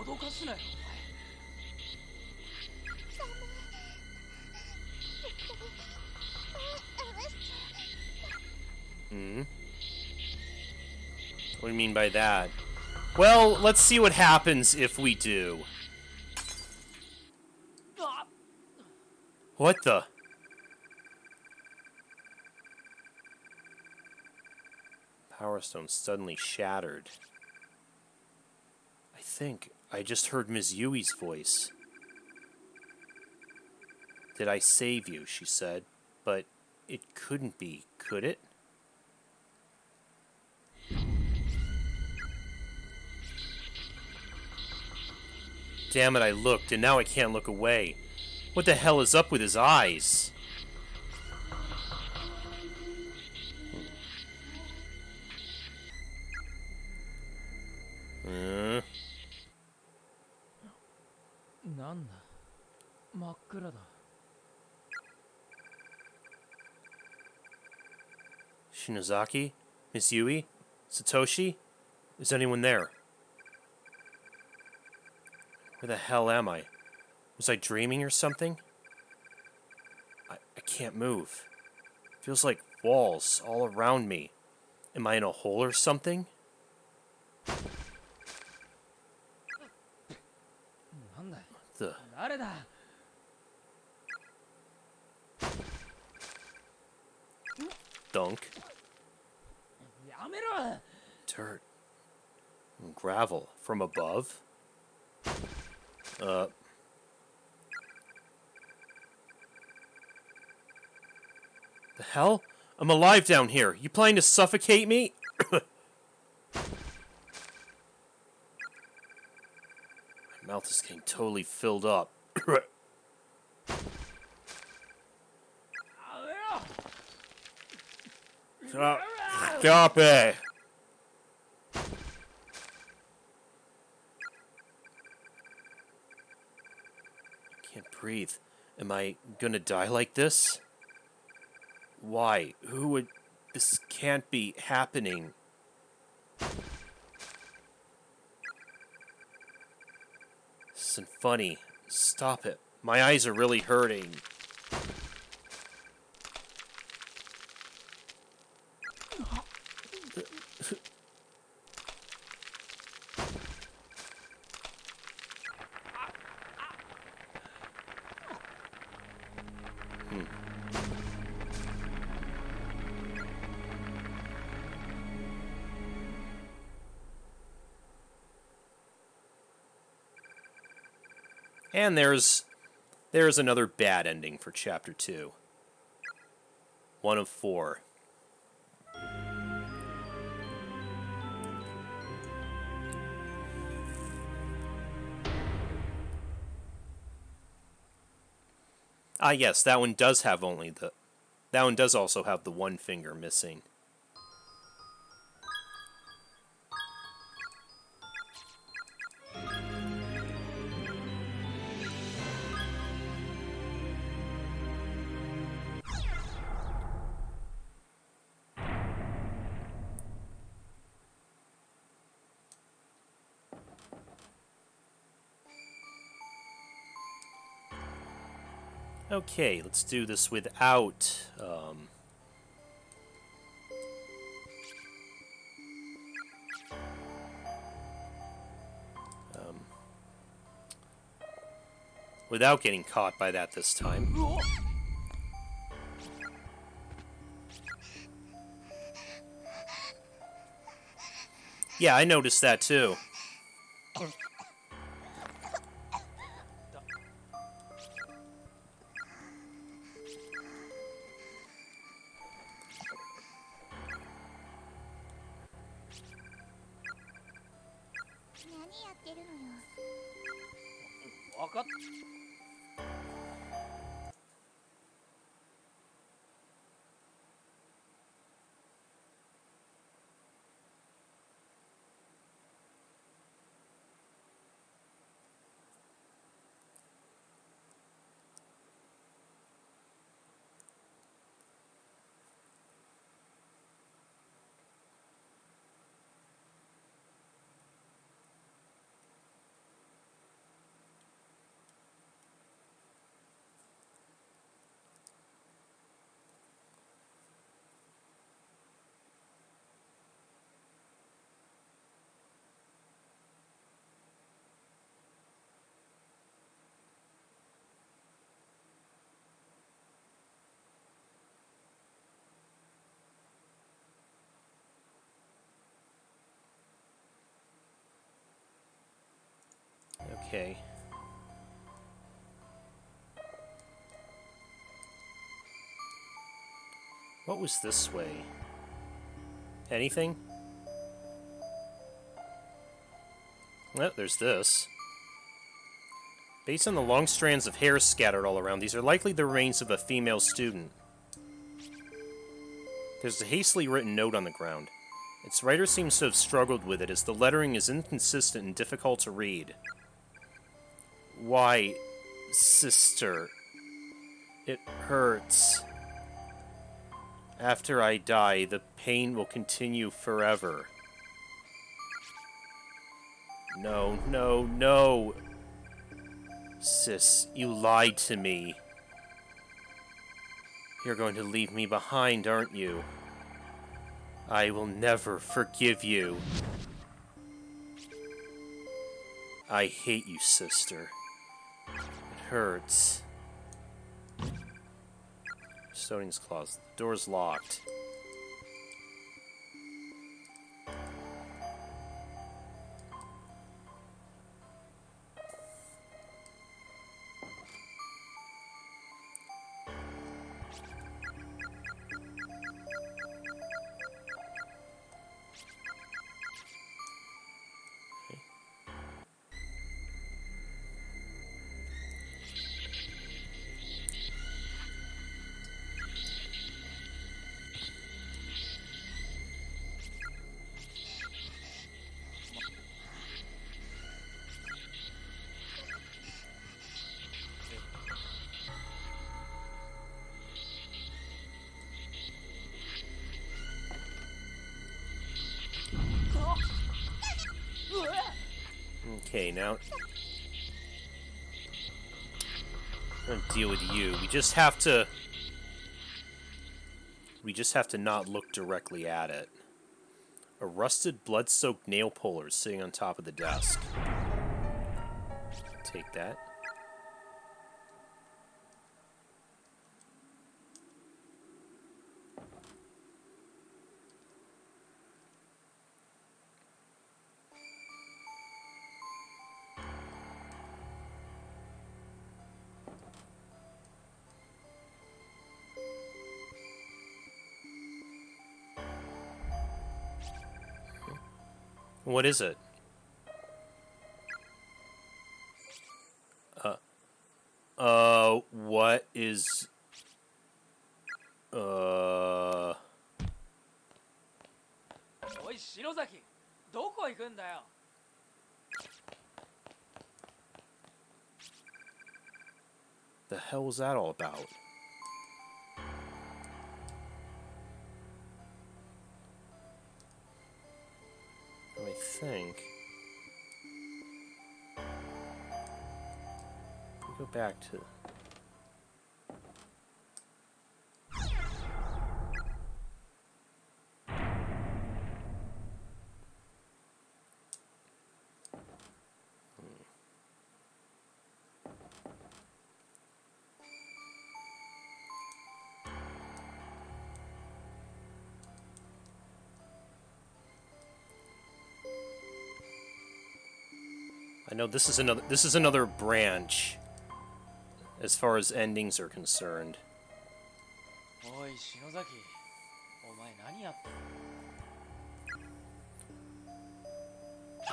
脅かすなよ、 Hmm? What do you mean by that? Well, let's see what happens if we do. お前。あ、 What the? Power Stone suddenly shattered. I think I just heard Ms. Yui's voice. Did I save you? She said. But it couldn't be, could it? Damn it, I looked, and now I can't look away. What the hell is up with his eyes? Uh, なんだ。真っ暗だ。 Shinozaki? Miss Yui? Satoshi? Is anyone there? Where the hell am I? Was I dreaming or something? I can't move. Feels like walls all around me. Am I in a hole or something? なんだよ。 The 誰だ。 dunk. やめろ。 Dirt. And gravel from above. The hell? I'm alive down here. You planning to suffocate me? My mouth is getting totally filled up. やめろ。 Stop it! Can't breathe. Am I gonna die like this? Why? Who would... This can't be happening. This isn't funny. Stop it. My eyes are really hurting. And there's another bad ending for Chapter 2. 1 of 4. Ah, yes, that one does have only the... That one does also have the one finger missing. Okay, let's do this without... without getting caught by that this time. Yeah, I noticed that too. Okay. What was this way? Anything? Oh, there's this. Based on the long strands of hair scattered all around, these are likely the remains of a female student. There's a hastily written note on the ground. Its writer seems to have struggled with it, as the lettering is inconsistent and difficult to read. Why, sister, it hurts. After I die, the pain will continue forever. No, no, no. Sis, you lied to me. You're going to leave me behind, aren't you? I will never forgive you. I hate you, sister. It hurts. Custodian's closet. The door's locked. Okay, now... I'm gonna deal with you. We just have to... We just have to not look directly at it. A rusted, blood-soaked nail puller sitting on top of the desk. Take that. What is it? What is...おい篠崎、どこ行くんだよ。The hell was that all about? I think... We go back to... I know this is another branch as far as endings are concerned. おい篠崎、お前何やって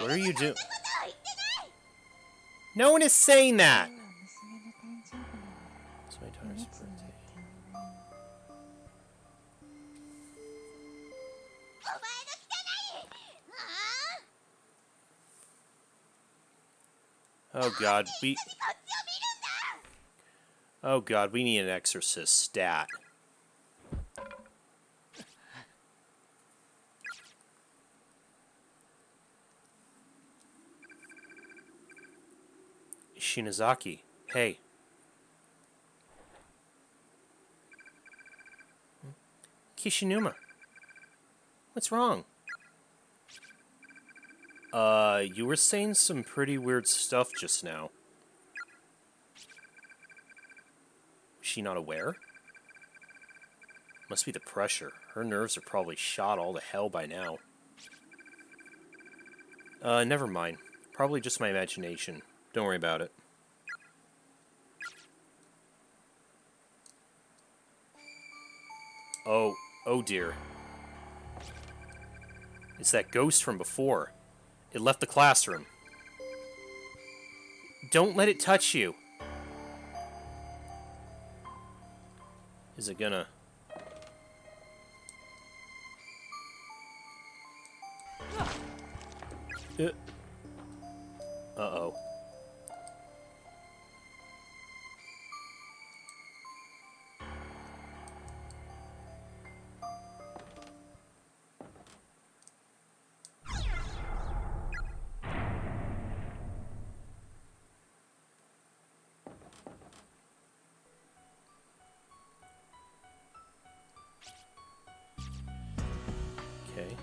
What are you doing? No one is saying that. 今日は娘の誕生日なの。 It's my お daughter's 熱になっ birthday. てお前の汚いあ Oh God, あ、一緒にこっちを見るんだ。 Oh God, we need an exorcist stat. Shinozaki, hey. Kishinuma. What's wrong? You were saying some pretty weird stuff just now. Is she not aware? Must be the pressure. Her nerves are probably shot all to hell by now. Never mind. Probably just my imagination. Don't worry about it. Oh dear. It's that ghost from before. It left the classroom. Don't let it touch you. Is it gonna... Uh-oh. Okay.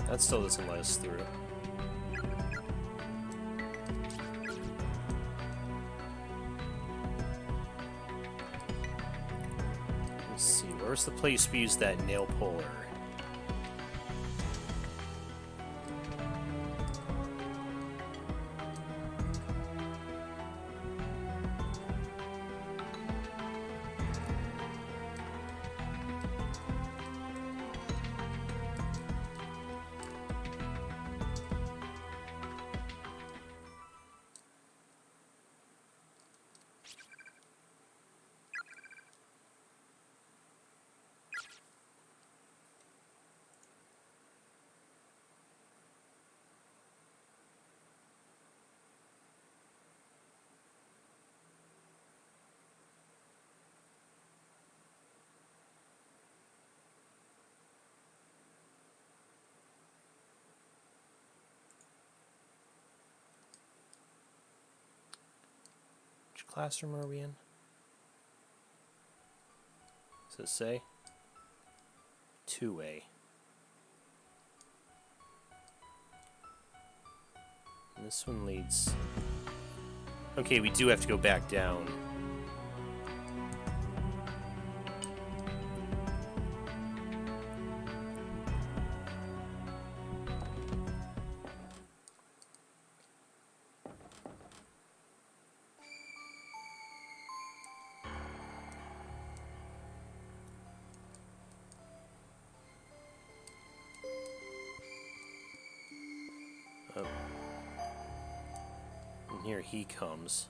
That still doesn't let us through. Let's see, where's the place we used that nail puller? Which classroom are we in? Does it say? 2A. And this one leads... Okay, we do have to go back down. Oh. And here he comes.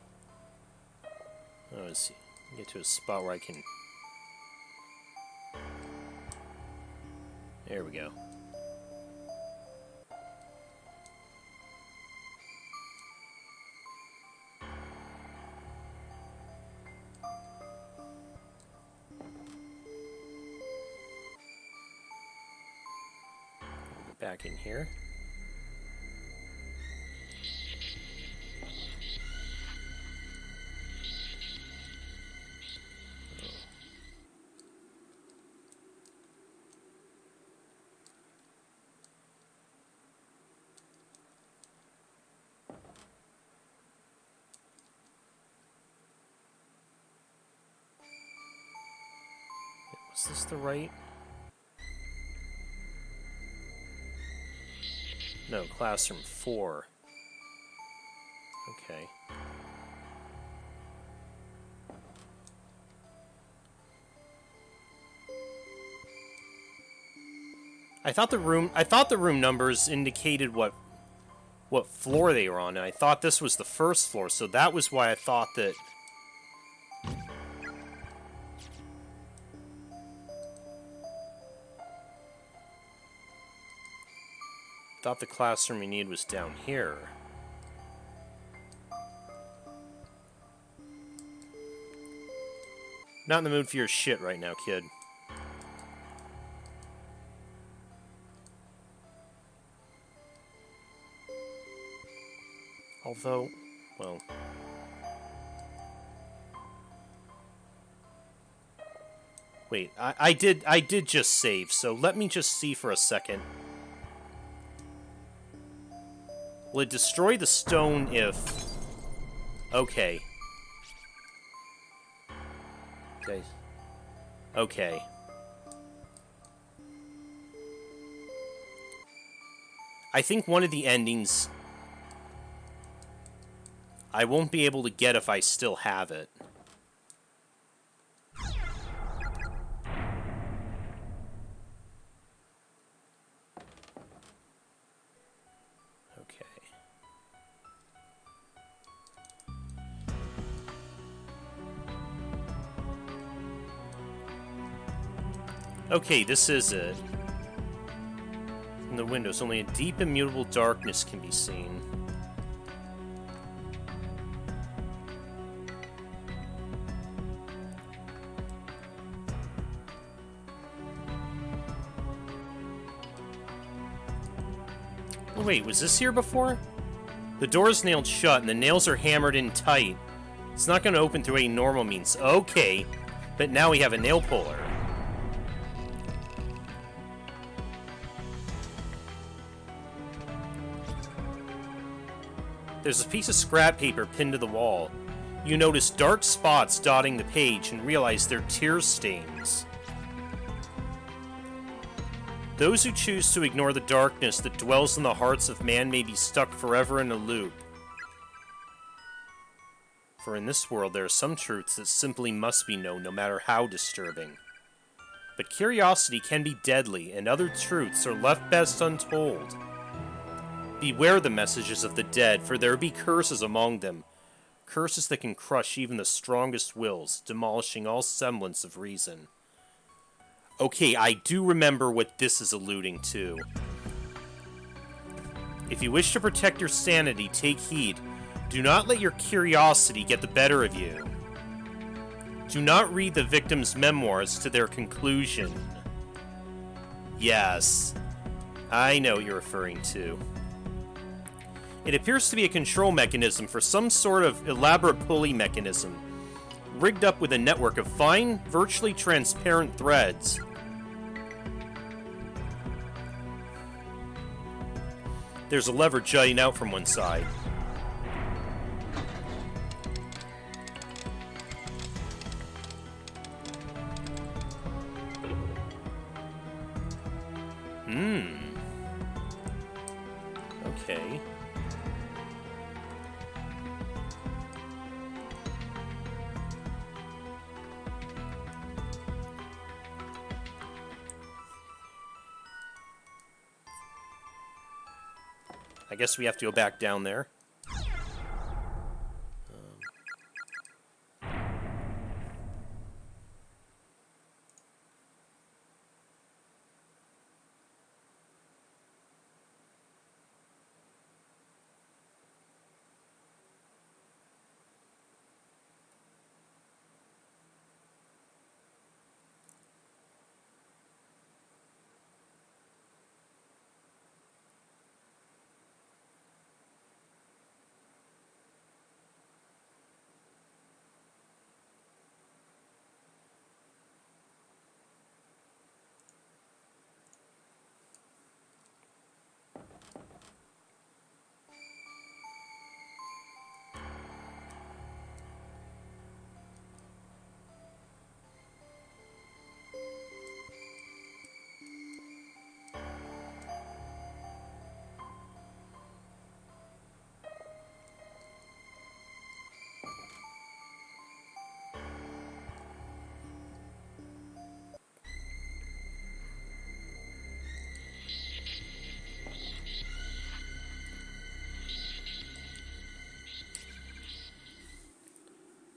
Oh, let's see. Get to a spot where I can... There we go. Back in here. Is this the right? No, classroom 4. Okay. I thought the room numbers indicated what floor they were on, and I thought this was the first floor, so that was why I thought that. Thought the classroom we need was down here. Not in the mood for your shit right now, kid. Although, well... Wait, I did just save, so let me just see for a second. Will it destroy the stone if... Okay. Okay. Okay. I think one of the endings I won't be able to get if I still have it. Okay. Okay, this is it. From the windows, only a deep, immutable darkness can be seen. Oh, wait, was this here before? The door's nailed shut, and the nails are hammered in tight. It's not going to open through any normal means. Okay, but now we have a nail puller. There's a piece of scrap paper pinned to the wall. You notice dark spots dotting the page and realize they're tear stains. Those who choose to ignore the darkness that dwells in the hearts of man may be stuck forever in a loop. For in this world there are some truths that simply must be known, no matter how disturbing. But curiosity can be deadly, and other truths are left best untold. Beware the messages of the dead, for there be curses among them. Curses that can crush even the strongest wills, demolishing all semblance of reason. Okay, I do remember what this is alluding to. If you wish to protect your sanity, take heed. Do not let your curiosity get the better of you. Do not read the victim's memoirs to their conclusion. Yes, I know what you're referring to. It appears to be a control mechanism for some sort of elaborate pulley mechanism, rigged up with a network of fine, virtually transparent threads. There's a lever jutting out from one side. Okay. I guess we have to go back down there.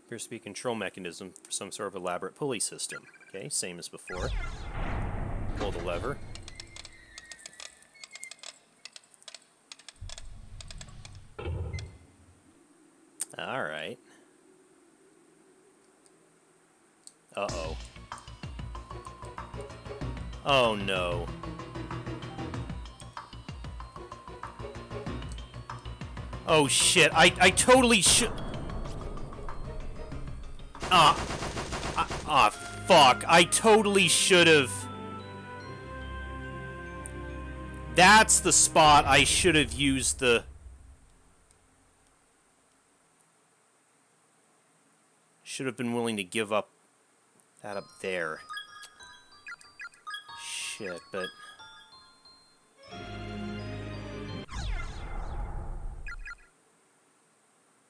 Appears to be a control mechanism for some sort of elaborate pulley system. Okay, same as before. Pull the lever. Alright. Uh-oh. Oh no. Oh shit, I totally should... fuck. I totally should have... That's the spot I should have used the... Should have been willing to give up that up there. Shit, but... I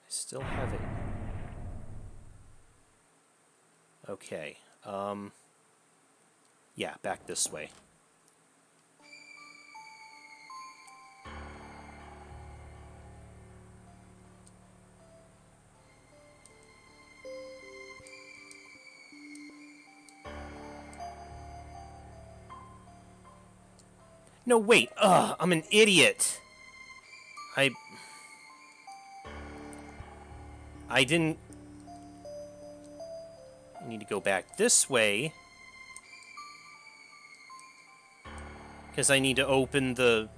still have it. Okay, yeah, back this way. No, wait, I'm an idiot! I didn't... I need to go back this way. Because I need to open the...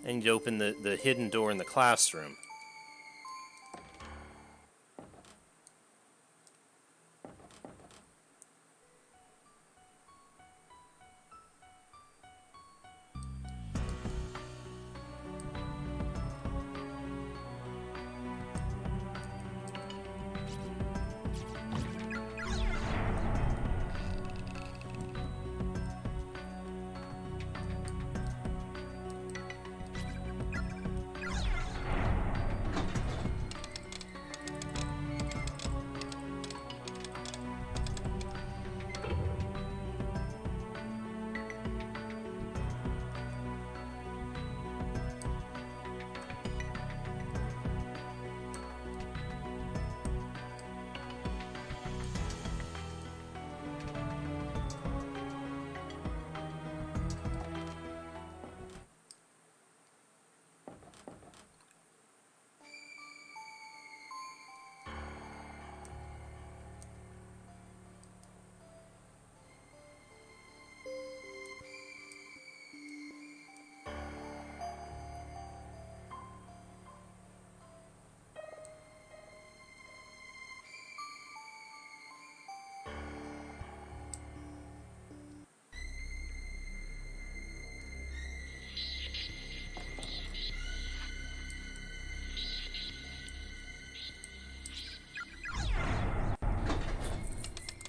I need to open the hidden door in the classroom.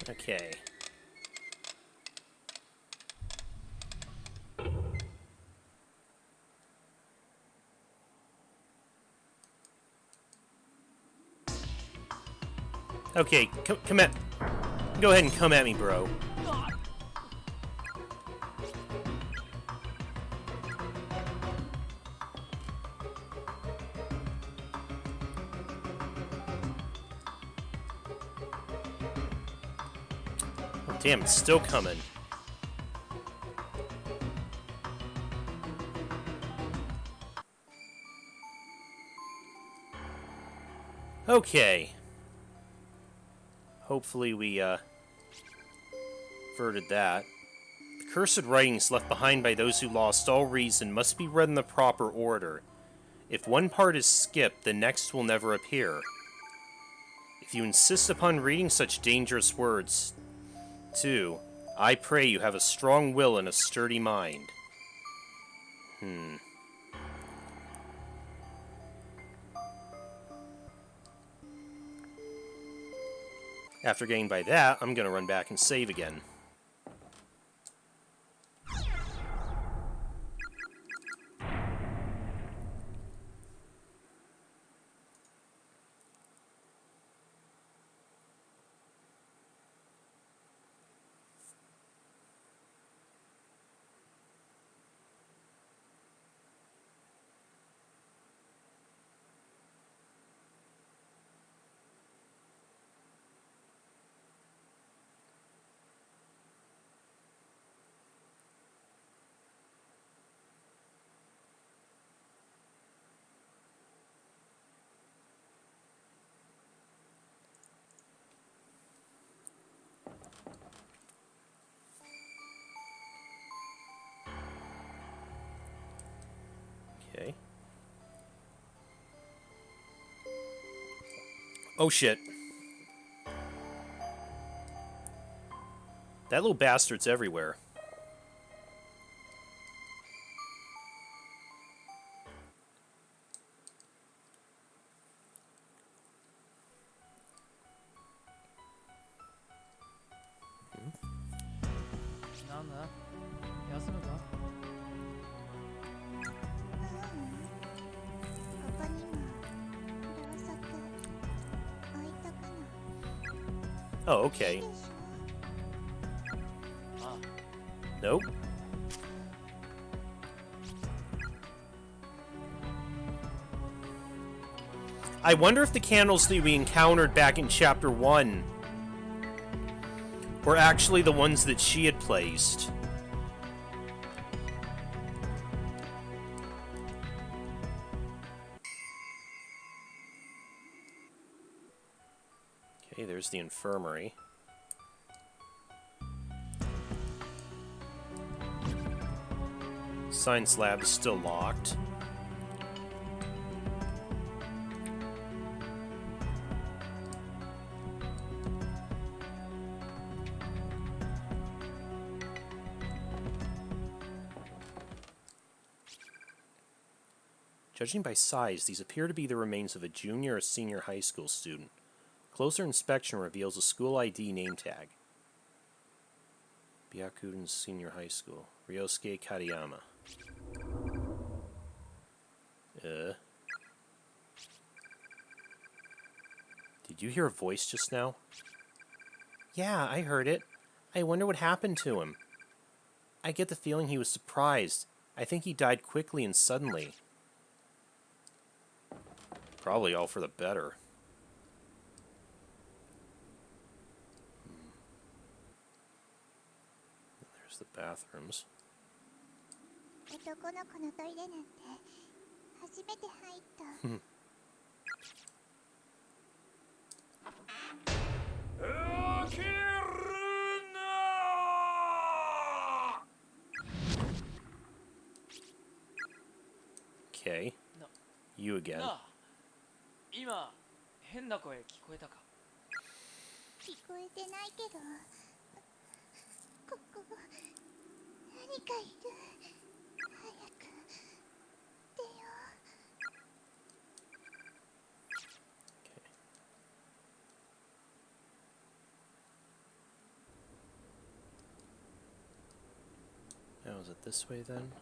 Okay. Okay, come at... Go ahead and come at me, bro. Oh, damn, it's still coming. Okay. Hopefully we, averted that. The cursed writings left behind by those who lost all reason must be read in the proper order. If one part is skipped, the next will never appear. If you insist upon reading such dangerous words, too, I pray you have a strong will and a sturdy mind. After getting by that, I'm gonna run back and save again. Oh shit. That little bastard's everywhere. Nanda? 休むか？ここにもろうそく置いとくの。 Oh, いい okay. でしょ？ あ Nope. I wonder if the candles that we encountered back in Chapter 1 were actually the ones that she had placed. Okay, there's the infirmary. Science lab is still locked. Judging by size, these appear to be the remains of a junior or senior high school student. Closer inspection reveals a school ID name tag. Byakuden Senior High School. Ryosuke Katayama. Did you hear a voice just now? Yeah, I heard it. I wonder what happened to him. I get the feeling he was surprised. I think he died quickly and suddenly. Probably all for the better. There's the bathrooms. 男の子のトイレなんて初めて入った。Okay. You again. なあ、今変な声聞こえたか？聞こえてないけど、ここ何かいる。早く出よう。 Now, is it this way then?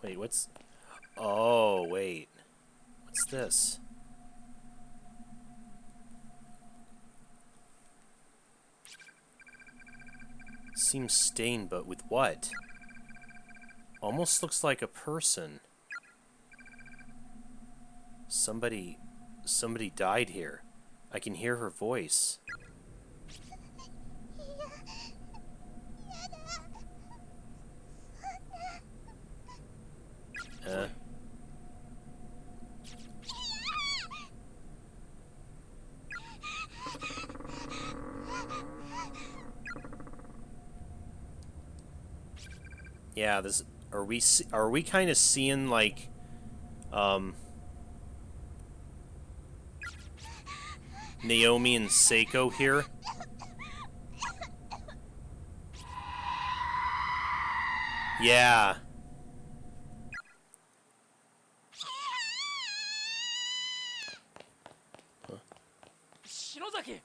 Wait, what's... Oh, wait. What's this? Seems stained, but with what? Almost looks like a person. Somebody died here. I can hear her voice. Yeah, this are we kind of seeing like Naomi and Seiko here? Yeah. Huh? 篠崎。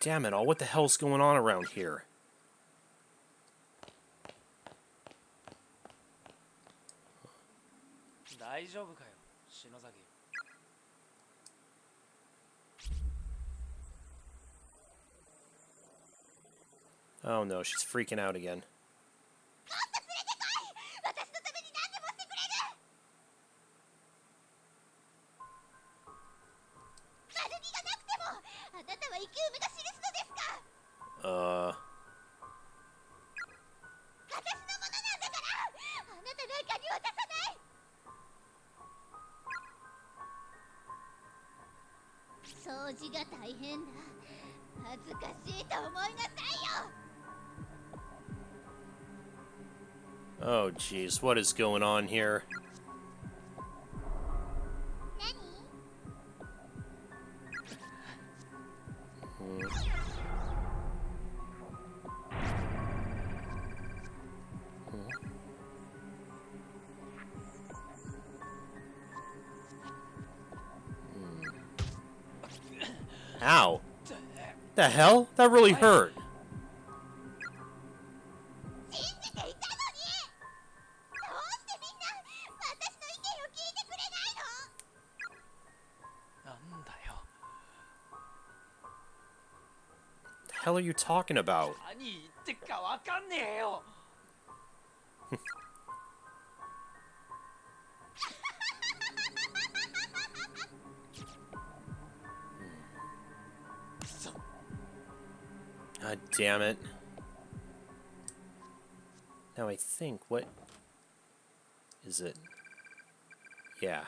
Damn it all, what the hell's going on around here? 大丈夫かよ、篠崎。 Oh no, she's freaking out again. 私のために何でもしてくれる。悪気がなくても、あなたは生き埋めが記すのですか。私のものなんだから、あなたなんかに渡さない。恥ずかしいと思いなさいよ。 Oh, jeez, what is going on here? 何？ Hmm. Ow. The hell? That really hurt. 信じていたのに、どうしてみんな私の意見を聞いてくれないの？なんだよ。 The hell are you talking about? 何言ってっかわかんねえよ。くそ。 God damn it. Now I think, what is it? Yeah.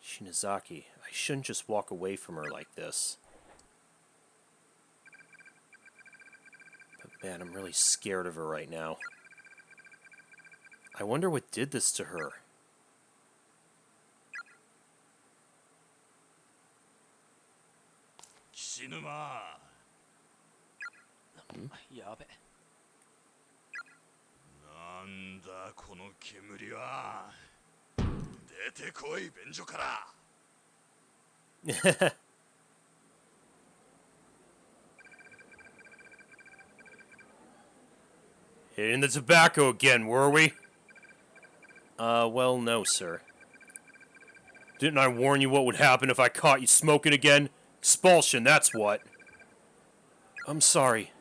Shinozaki. I shouldn't just walk away from her like this. But man, I'm really scared of her right now. I wonder what did this to her. 死ぬまやべ。なんだこの煙は。出てこい便所から。 Hitting the tobacco again, were we? Well, no, sir. Didn't I warn you what would happen if I caught you smoking again? Expulsion, that's what. I'm sorry.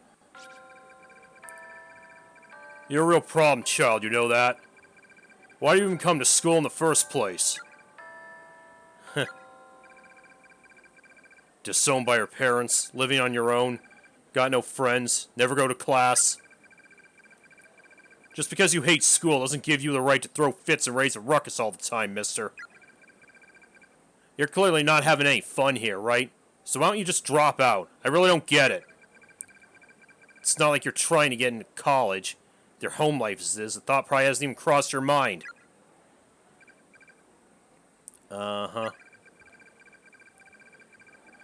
You're a real problem, child, you know that? Why do you even come to school in the first place? Disowned by your parents, living on your own, got no friends, never go to class. Just because you hate school doesn't give you the right to throw fits and raise a ruckus all the time, mister. You're clearly not having any fun here, right? So why don't you just drop out? I really don't get it. It's not like you're trying to get into college. Their home life is this. The thought probably hasn't even crossed your mind. Uh-huh.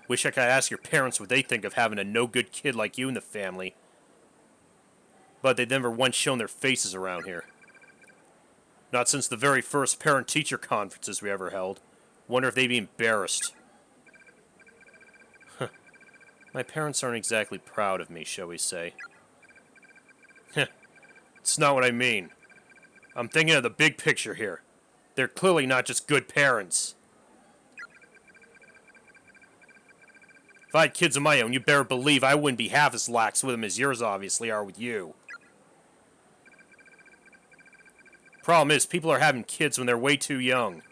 Wish I could ask your parents what they think of having a no-good kid like you in the family. But they've never once shown their faces around here. Not since the very first parent-teacher conferences we ever held. Wonder if they'd be embarrassed. My parents aren't exactly proud of me, shall we say. It's not what I mean. I'm thinking of the big picture here. They're clearly not just good parents. If I had kids of my own, you better believe I wouldn't be half as lax with them as yours obviously are with you. Problem is, people are having kids when they're way too young.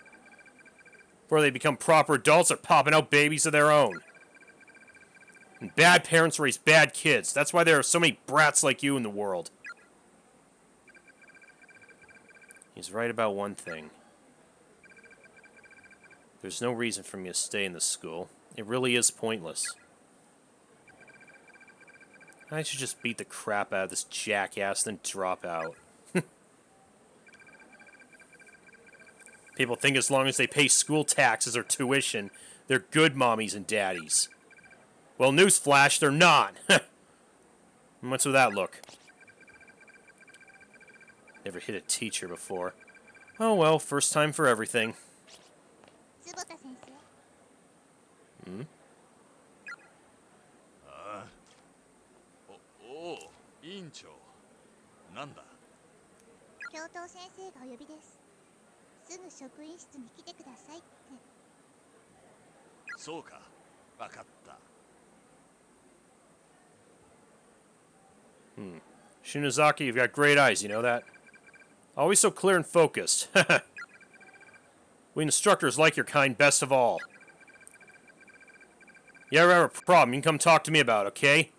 Before they become proper adults, they're popping out babies of their own. And bad parents raise bad kids. That's why there are so many brats like you in the world. He's right about one thing. There's no reason for me to stay in this school. It really is pointless. I should just beat the crap out of this jackass, then drop out. People think as long as they pay school taxes or tuition, they're good mommies and daddies. Well, newsflash, they're not. What's with that look? Never hit a teacher before. Oh well, first time for everything. 坪田先生。 Hmm? ああ。おお、委員長。なんだ。教頭先生がお呼びです。すぐ職員室に来てくださいって。そうか。わかった。Shinozaki, you've got great eyes, you know that? Always so clear and focused. We instructors like your kind best of all. You ever have a problem, you can come talk to me about, okay?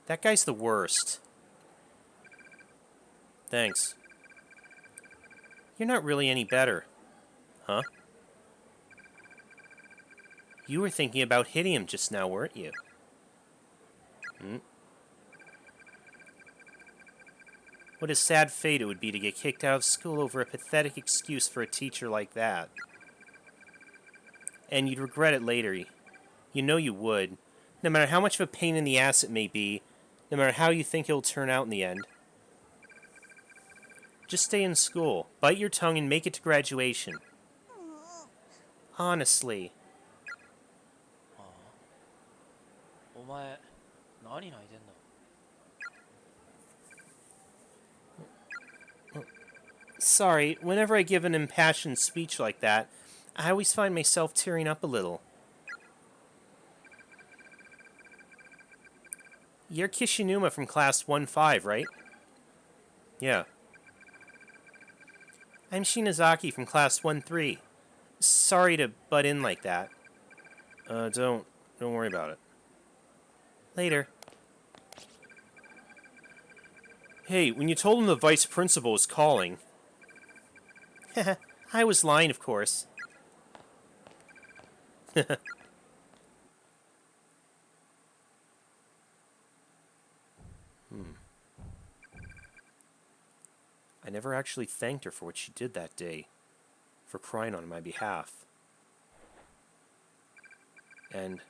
That guy's the worst. Thanks. You're not really any better. Huh? You were thinking about hitting him just now, weren't you? Hmm? What a sad fate it would be to get kicked out of school over a pathetic excuse for a teacher like that. And you'd regret it later. You know you would. No matter how much of a pain in the ass it may be, no matter how you think it'll turn out in the end. Just stay in school, bite your tongue, and make it to graduation. Honestly. ああ、お前何泣いてんだ。 Sorry, whenever I give an impassioned speech like that, I always find myself tearing up a little. You're Kishinuma from class 1-5, right? Yeah. I'm Shinozaki from class 1-3. Sorry to butt in like that. Don't worry about it. Later. Hey, when you told him the vice principal was calling... I was lying, of course. I never actually thanked her for what she did that day, for crying on my behalf. And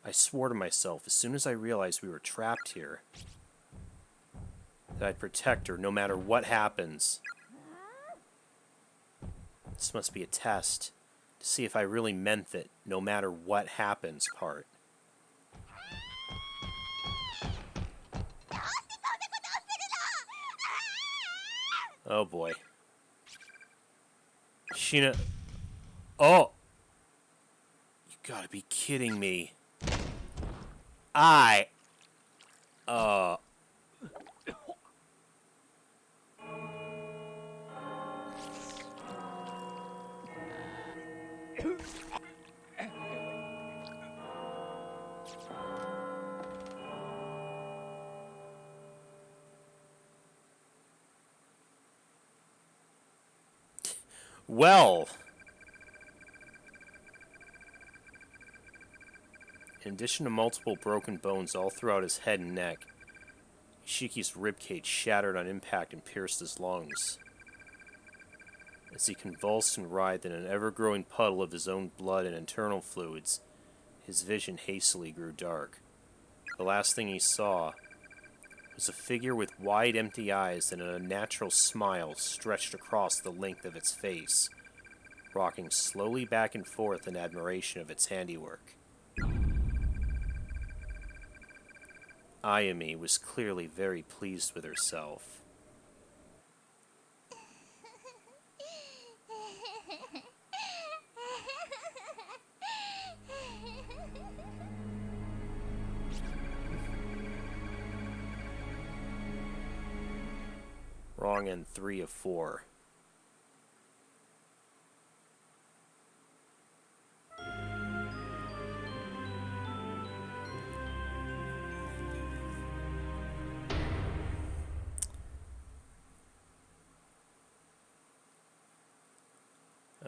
I swore to myself as soon as I realized we were trapped here that I'd protect her no matter what happens. This must be a test to see if I really meant that no matter what happens part. Oh boy. Sheena... Oh! You gotta be kidding me. Well... In addition to multiple broken bones all throughout his head and neck, Ishiki's ribcage shattered on impact and pierced his lungs. As he convulsed and writhed in an ever-growing puddle of his own blood and internal fluids, his vision hastily grew dark. The last thing he saw was a figure with wide, empty eyes and an unnatural smile stretched across the length of its face, rocking slowly back and forth in admiration of its handiwork. Ayumi was clearly very pleased with herself. Wrong end 3 of 4.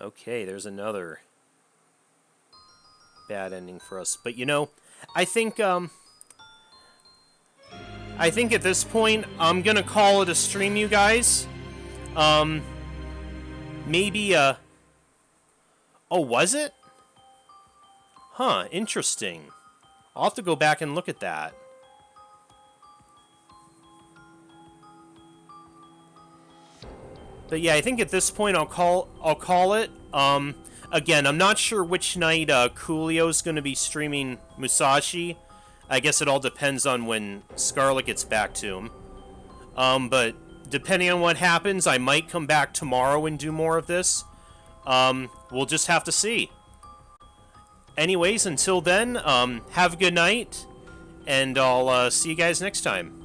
Okay, there's another bad ending for us. But you know, I think at this point I'm gonna call it a stream, you guys. Maybe oh, was it? Huh, interesting. I'll have to go back and look at that. But yeah, I think at this point I'll call it. Again, I'm not sure which night Coolio's going to be streaming Musashi. I guess it all depends on when Scarlet gets back to him. But depending on what happens, I might come back tomorrow and do more of this. We'll just have to see. Anyways, until then, have a good night, and I'll see you guys next time.